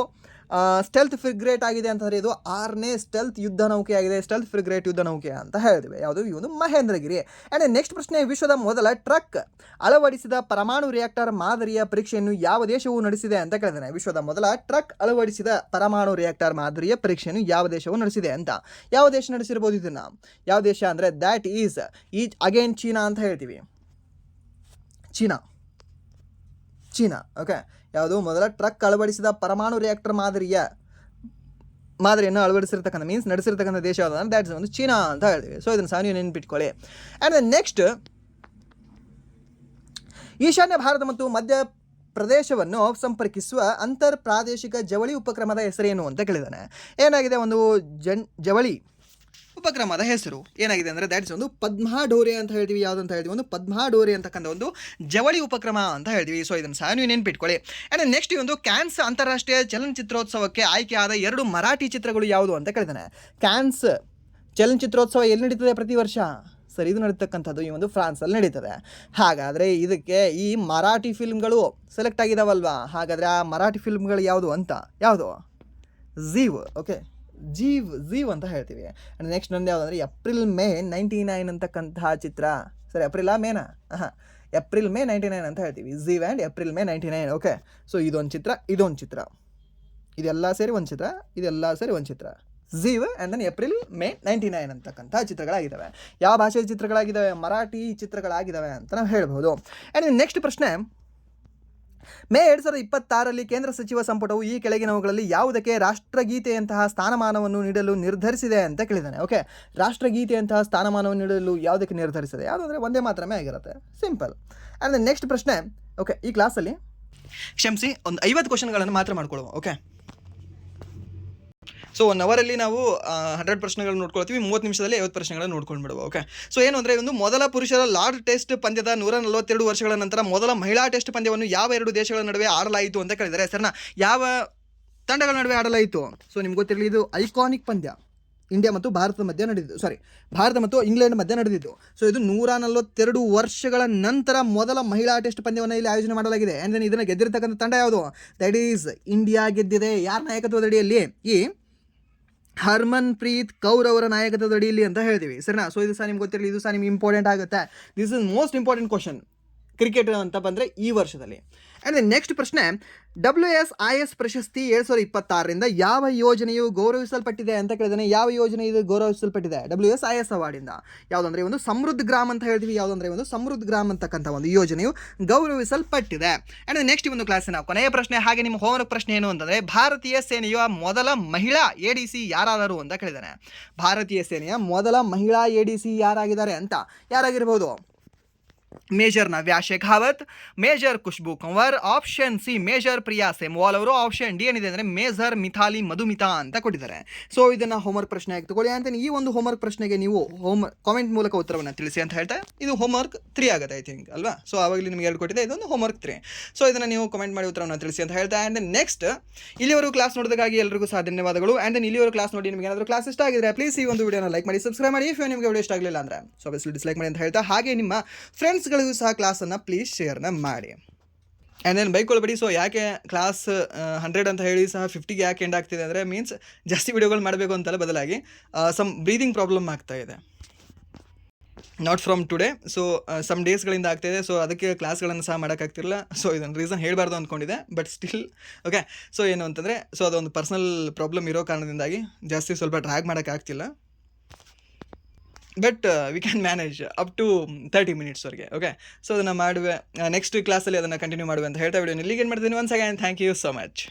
ಸ್ಟೆಲ್ತ್ ಫ್ರಿಗ್ರೇಟ್ ಆಗಿದೆ ಅಂತಂದರೆ ಇದು 6ನೇ ಸ್ಟೆಲ್ತ್ ಯುದ್ಧ ನೌಕೆ ಆಗಿದೆ. ಸ್ಟೆಲ್ತ್ ಫ್ರಿಗ್ರೇಟ್ ಯುದ್ಧ ನೌಕೆ ಅಂತ ಹೇಳ್ತೀವಿ. ಯಾವುದು? ಈ ಒಂದು ಮಹೇಂದ್ರಗಿರಿ. ಆ್ಯಂಡ್ ನೆಕ್ಸ್ಟ್ ಪ್ರಶ್ನೆ, ವಿಶ್ವದ ಮೊದಲ ಟ್ರಕ್ ಅಳವಡಿಸಿದ ಪರಮಾಣು ರಿಯಾಕ್ಟರ್ ಮಾದರಿಯ ಪರೀಕ್ಷೆಯನ್ನು ಯಾವ ದೇಶವು ನಡೆಸಿದೆ ಅಂತ ಕೇಳಿದ್ದಾನೆ. ವಿಶ್ವದ ಮೊದಲ ಟ್ರಕ್ ಅಳವಡಿಸಿದ ಪರಮಾಣು ರಿಯಾಕ್ಟರ್ ಮಾದರಿಯ ಪರೀಕ್ಷೆಯನ್ನು ಯಾವ ದೇಶವು ನಡೆಸಿದೆ ಅಂತ. ಯಾವ ದೇಶ ನಡೆಸಿರ್ಬೋದು ಇದನ್ನು? ಯಾವ ದೇಶ ಅಂದರೆ ದ್ಯಾಟ್ ಈಸ್ ಅಗೇನ್ ಚೀನಾ ಅಂತ ಹೇಳ್ತೀವಿ. ಚೀನಾ. ಓಕೆ. ಯಾವುದು? ಮೊದಲ ಟ್ರಕ್ ಅಳವಡಿಸಿದ ಪರಮಾಣು ರಿಯಾಕ್ಟರ್ ಮಾದರಿಯನ್ನು ಅಳವಡಿಸಿರ್ತಕ್ಕಂಥ ಮೀನ್ಸ್ ನಡೆಸಿರ್ತಕ್ಕಂಥ ದೇಶ ಯಾವುದು ಅಂದರೆ ದ್ಯಾಟ್ಸ್ ಒಂದು ಚೀನಾ ಅಂತ ಹೇಳ್ತೀವಿ. ಸೊ ಇದನ್ನು ಸಹ ನೀವು ನೆನ್ಪಿಟ್ಕೊಳ್ಳಿ. ಆ್ಯಂಡ್ ನೆಕ್ಸ್ಟ್, ಈಶಾನ್ಯ ಭಾರತ ಮತ್ತು ಮಧ್ಯ ಪ್ರದೇಶವನ್ನು ಸಂಪರ್ಕಿಸುವ ಅಂತರ್ ಪ್ರಾದೇಶಿಕ ಜವಳಿ ಉಪಕ್ರಮದ ಹೆಸರೇನು ಅಂತ ಕೇಳಿದ್ದಾನೆ. ಏನಾಗಿದೆ? ಒಂದು ಜವಳಿ ಉಪಕ್ರಮದ ಹೆಸರು ಏನಾಗಿದೆ ಅಂದರೆ ದ್ಯಾಟ್ ಇಸ್ ಒಂದು ಪದ್ಮಾ ಡೋರೆ ಅಂತ ಹೇಳ್ತೀವಿ. ಯಾವುದಂತ ಹೇಳ್ತೀವಿ? ಒಂದು ಪದ್ಮಾ ಡೋರೆ ಅಂತಕ್ಕಂಥ ಒಂದು ಜವಳಿ ಉಪಕ್ರಮ ಅಂತ ಹೇಳ್ತೀವಿ. ಸೊ ಇದನ್ನು ಸಹ ನೀವು ನೆನ್ಪಿಟ್ಕೊಳ್ಳಿ. ಆ್ಯಂಡ್ ನೆಕ್ಸ್ಟ್, ಈ ಒಂದು ಕ್ಯಾನ್ಸ್ ಅಂತಾರಾಷ್ಟ್ರೀಯ ಚಲನಚಿತ್ರೋತ್ಸವಕ್ಕೆ ಆಯ್ಕೆಯಾದ 2 ಮರಾಠಿ ಚಿತ್ರಗಳು ಯಾವುದು ಅಂತ ಕೇಳಿದ್ದಾನೆ. ಕ್ಯಾನ್ಸ್ ಚಲನಚಿತ್ರೋತ್ಸವ ಎಲ್ಲಿ ನಡೀತದೆ ಪ್ರತಿ ವರ್ಷ? ಸರ್ ಇದು ನಡೀತಕ್ಕಂಥದ್ದು ಈ ಒಂದು ಫ್ರಾನ್ಸಲ್ಲಿ ನಡೀತದೆ. ಹಾಗಾದರೆ ಇದಕ್ಕೆ ಈ ಮರಾಠಿ ಫಿಲ್ಮ್ಗಳು ಸೆಲೆಕ್ಟ್ ಆಗಿದಾವಲ್ವಾ? ಹಾಗಾದರೆ ಆ ಮರಾಠಿ ಫಿಲ್ಮ್ಗಳು ಯಾವುದು ಅಂತ? ಯಾವುದು? ಝೀವ್. ಓಕೆ. ಝೀವ್ ಅಂತ ಹೇಳ್ತೀವಿ. ಆ್ಯಂಡ್ ನೆಕ್ಸ್ಟ್ ನಂದು ಯಾವುದಂದರೆ ಏಪ್ರಿಲ್ ಮೇ 99 ಅಂತಕ್ಕಂತಹ ಚಿತ್ರ. ಸರಿ, ಏಪ್ರಿಲಾ ಮೇನಾ? ಏಪ್ರಿಲ್ ಮೇ 99 ಅಂತ ಹೇಳ್ತೀವಿ. ಝೀವ್ and April May 99. Okay. So ಇದೊಂದು ಚಿತ್ರ, ಇದೆಲ್ಲ ಸೇರಿ ಒಂದು ಚಿತ್ರ. ಝೀವ್ ಆ್ಯಂಡ್ ದೆನ್ ಏಪ್ರಿಲ್ ಮೇ 99 ಅಂತಕ್ಕಂಥ ಚಿತ್ರಗಳಾಗಿದ್ದಾವೆ. ಯಾವ ಭಾಷೆಯ ಚಿತ್ರಗಳಾಗಿದ್ದಾವೆ? ಮರಾಠಿ ಚಿತ್ರಗಳಾಗಿದ್ದಾವೆ ಅಂತ ನಾವು ಹೇಳ್ಬೋದು. ಆ್ಯಂಡ್ ನೆಕ್ಸ್ಟ್ ಪ್ರಶ್ನೆ, ಮೇ 2026ರಲ್ಲಿ ಕೇಂದ್ರ ಸಚಿವ ಸಂಪುಟವು ಈ ಕೆಳಗಿನವುಗಳಲ್ಲಿ ಯಾವುದಕ್ಕೆ ರಾಷ್ಟ್ರಗೀತೆಯಂತಹ ಸ್ಥಾನಮಾನವನ್ನು ನೀಡಲು ನಿರ್ಧರಿಸಿದೆ ಅಂತ ಕೇಳಿದ್ದಾನೆ. ಓಕೆ. ರಾಷ್ಟ್ರಗೀತೆಯಂತಹ ಸ್ಥಾನಮಾನವನ್ನು ನೀಡಲು ಯಾವುದಕ್ಕೆ ನಿರ್ಧರಿಸಿದೆ? ಯಾವುದಂದರೆ ಒಂದೇ ಮಾತ್ರಮೇ ಆಗಿರುತ್ತೆ. ಸಿಂಪಲ್. ಆ್ಯಂಡ್ ನೆಕ್ಸ್ಟ್ ಪ್ರಶ್ನೆ, ಓಕೆ, ಈ ಕ್ಲಾಸಲ್ಲಿ ಕ್ಷಮಿಸಿ ಒಂದು 50 ಕ್ವಶನ್ಗಳನ್ನು ಮಾತ್ರ ಮಾಡ್ಕೊಳ್ಳುವ. ಓಕೆ. ಸೊ 1 ಅವರಲ್ಲಿ ನಾವು 100 ಪ್ರಶ್ನೆಗಳನ್ನು ನೋಡ್ಕೊಳ್ತೀವಿ. 30 ನಿಮಿಷದಲ್ಲಿ 50 ಪ್ರಶ್ನೆಗಳನ್ನು ನೋಡ್ಕೊಂಡು ಬಿಡುವ. ಓಕೆ. ಸೊ ಏನು ಅಂದರೆ ಒಂದು ಮೊದಲ ಪುರುಷರ ಲಾರ್ಡ್ ಟೆಸ್ಟ್ ಪಂದ್ಯದ 142 ವರ್ಷಗಳ ನಂತರ ಮೊದಲ ಮಹಿಳಾ ಟೆಸ್ಟ್ ಪಂದ್ಯವನ್ನು ಯಾವ 2 ದೇಶಗಳ ನಡುವೆ ಆಡಲಾಯಿತು ಅಂತ ಕೇಳಿದ್ದಾರೆ. ಸರ್ನ ಯಾವ ತಂಡಗಳ ನಡುವೆ ಆಡಲಾಯಿತು? ಸೊ ನಿಮ್ಗೆ ಗೊತ್ತಿರಲಿ, ಇದು ಐಕಾನಿಕ್ ಪಂದ್ಯ. ಇಂಡಿಯಾ ಮತ್ತು ಭಾರತದ ಮಧ್ಯೆ ನಡೆದಿದ್ದು, ಭಾರತ ಮತ್ತು ಇಂಗ್ಲೆಂಡ್ ಮಧ್ಯೆ ನಡೆದಿದ್ದು. ಸೊ ಇದು 142 ವರ್ಷಗಳ ನಂತರ ಮೊದಲ ಮಹಿಳಾ ಟೆಸ್ಟ್ ಪಂದ್ಯವನ್ನು ಇಲ್ಲಿ ಆಯೋಜನೆ ಮಾಡಲಾಗಿದೆ. ಆ್ಯಂಡ್ ದೆನ್ ಇದನ್ನು ಗೆದ್ದಿರ್ತಕ್ಕಂಥ ತಂಡ ಯಾವುದು? ದಟ್ ಈಸ್ ಇಂಡಿಯಾ ಗೆದ್ದಿದೆ. ಯಾರ ನಾಯಕತ್ವದ ಅಡಿಯಲ್ಲಿ? ಈ ಹರ್ಮನ್ ಪ್ರೀತ್ ಕೌರ್ ಅವರ ನಾಯಕತ್ವದ ಅಡಿಯಲ್ಲಿ ಅಂತ ಹೇಳ್ತೀವಿ. ಸರಿನಾ? ಸೊ ಇದು ಸಹ ನಿಮ್ಗೆ ಗೊತ್ತಿರಲಿ, ಇದು ಸಹ ನಿಮ್ಗೆ ಇಂಪಾರ್ಟೆಂಟ್ ಆಗುತ್ತೆ. This is most important question cricket ಅಂತ ಬಂದರೆ ಈ ವರ್ಷದಲ್ಲಿ. ಆ್ಯಂಡ್ ನೆಕ್ಸ್ಟ್ ಪ್ರಶ್ನೆ, WSIS ಪ್ರಶಸ್ತಿ 2026ರಿಂದ ಯಾವ ಯೋಜನೆಯು ಗೌರವಿಸಲ್ಪಟ್ಟಿದೆ ಅಂತ ಕೇಳಿದಾನೆ. ಯಾವ ಯೋಜನೆ ಇದು ಗೌರವಿಸಲ್ಪಟ್ಟಿದೆ? WSIS ಅವಾರ್ಡಿಂದ. ಯಾವುದಂದರೆ ಒಂದು ಸಮೃದ್ಧ ಗ್ರಾಮ್ ಅಂತ ಹೇಳ್ತೀವಿ. ಯಾವುದಂದರೆ ಒಂದು ಸಮೃದ್ಧ ಗ್ರಾಮ್ ಅಂತಕ್ಕಂಥ ಒಂದು ಯೋಜನೆಯು ಗೌರವಿಸಲ್ಪಟ್ಟಿದೆ. ಆ್ಯಂಡ್ ನೆಕ್ಸ್ಟ್ ಈ ಒಂದು ಕ್ಲಾಸಿನ ಕೊನೆಯ ಪ್ರಶ್ನೆ, ಹಾಗೆ ನಿಮ್ಮ ಹೋಮ್ವರ್ಕ್ ಪ್ರಶ್ನೆ ಏನು ಅಂತಂದರೆ ಭಾರತೀಯ ಸೇನೆಯ ಮೊದಲ ಮಹಿಳಾ ADC ಯಾರಾದರು ಅಂತ ಕೇಳಿದಾನೆ. ಭಾರತೀಯ ಸೇನೆಯ ಮೊದಲ ಮಹಿಳಾ ADC ಯಾರಾಗಿದ್ದಾರೆ ಅಂತ. ಯಾರಾಗಿರ್ಬೋದು? Major Navya Shekhawat, major Khushbu Kanwar, option C major Priya Semwal ಅವರು, ಆಪ್ಷನ್ ಡಿ ಏನಿದೆ ಅಂದರೆ ಮೇಜರ್ ಮಿಥಾಲಿ ಮಧುಮಿತಾ ಅಂತ ಕೊಟ್ಟಿದ್ದಾರೆ. ಸೊ ಇದನ್ನು ಹೋಮ್ವರ್ಕ್ ಪ್ರಶ್ನೆ ಆಗಿ ತಗೊಳ್ಳಿ ಅಂತ ಈ ಒಂದು ಹೋಮ್ವರ್ಕ್ ಪ್ರಶ್ನೆಗೆ ನೀವು ಕಾಮೆಂಟ್ ಮೂಲಕ ಉತ್ತರವನ್ನು ತಿಳಿಸಿ ಅಂತ ಹೇಳ್ತಾ ಇದು ಹೋಮ್ವರ್ಕ್ 3 ಆಗುತ್ತೆ ಐ ಥಿಂಕ್ ಅಲ್ವಾ. ಸೊ ಆವಾಗಲೇ ನಿಮಗೆ 2 ಕೊಟ್ಟಿದೆ, ಇದೊಂದು ಹೋಮ್ವರ್ಕ್ 3. ಸೊ ಇದನ್ನು ನೀವು ಕಾಮೆಂಟ್ ಮಾಡಿ ಉತ್ತರವನ್ನು ತಿಳಿಸಿ ಅಂತ ಹೇಳ್ತಾ ಆ್ಯಂಡ್ ನೆಕ್ಸ್ಟ್ ಇಲ್ಲಿವರೆಗೂ ಕ್ಲಾಸ್ ನೋಡೋದಕ್ಕಾಗಿ ಎಲ್ಲರಿಗೂ ಸಹ ಧನ್ಯವಾದಗಳು. ಆ್ಯಂಡ್ ಇಲ್ಲಿವರೆಗೂ ಕ್ಲಾಸ್ ನೋಡಿ ನಿಮಗೆ ಏನಾದರೂ ಕ್ಲಾಸ್ ಇಷ್ಟ ಆಗಿದ್ರೆ ಪ್ಲೀಸ್ ಈ ಒಂದು ವಿಡಿಯೋನ ಲೈಕ್ ಮಾಡಿ, ಸಬ್ಸ್ಕ್ರೈಬ್ ಮಾಡಿ. ಇಫ್ ನಿಮಗೆ ವಿಡಿಯೋ ಇಷ್ಟ ಆಗಲಿಲ್ಲ ಅಂದರೆ ಸೊ ಆಬ್ವಿಯಸ್ಲಿ ಡಿಸ್ಲೈಕ್ ಮಾಡಿ ಅಂತ ಹೇಳ್ತಾ, ಹಾಗೆ ನಿಮ್ಮ ಫ್ರೆಂಡ್ಸ್ಗಳಿಗೂ ಸಹ ಕ್ಲಾಸನ್ನು ಪ್ಲೀಸ್ ಶೇರ್ನ ಮಾಡಿ. ಆ್ಯಂಡ್ ದೆನ್ ಬೈಕೊಳ್ಬೇಡಿ. ಸೊ ಯಾಕೆ ಕ್ಲಾಸ್ 100 ಅಂತ ಹೇಳಿ ಸಹ 50ಗೆ ಯಾಕೆ ಎಂಡ್ ಆಗ್ತಿದೆ ಅಂದರೆ ಮೀನ್ಸ್ ಜಾಸ್ತಿ ವಿಡಿಯೋಗಳು ಮಾಡಬೇಕು ಅಂತಲ್ಲ, ಬದಲಾಗಿ ಸಮ್ ಬ್ರೀದಿಂಗ್ ಪ್ರಾಬ್ಲಮ್ ಆಗ್ತಾ ಇದೆ, not from today. So some ಡೇಸ್ಗಳಿಂದ ಆಗ್ತಾಯಿದೆ. ಸೊ ಅದಕ್ಕೆ ಕ್ಲಾಸ್ಗಳನ್ನು ಸಹ ಮಾಡೋಕ್ಕಾಗ್ತಿರಲ್ಲ. ಸೊ ಇದನ್ನು ರೀಸನ್ ಹೇಳಬಾರ್ದು ಅಂದ್ಕೊಂಡಿದ್ದೆ, ಬಟ್ ಸ್ಟಿಲ್ ಓಕೆ. ಸೊ ಏನು ಅಂತಂದರೆ ಸೊ ಅದೊಂದು ಪರ್ಸ್ನಲ್ ಪ್ರಾಬ್ಲಮ್ ಇರೋ ಕಾರಣದಿಂದಾಗಿ ಜಾಸ್ತಿ ಸ್ವಲ್ಪ ಡ್ರ್ಯಾಗ್ ಮಾಡೋಕ್ಕಾಗ್ತಿಲ್ಲ. But we can manage up to 30 ಮಿನಿಟ್ಸ್ವರೆಗೆ. ಓಕೆ, ಸೊ ಅದನ್ನು ಮಾಡುವೆ, ನೆಕ್ಸ್ಟ್ ಕ್ಲಾಸಲ್ಲಿ ಅದನ್ನು ಕಂಟಿನ್ಯೂ ಮಾಡುವೆ ಅಂತ ಹೇಳ್ತಾ ವಿಡಿಯೋನ ಇಲ್ಲಿಗೆ ಏನು ಮಾಡ್ತೀನಿ. Once again thank you so much.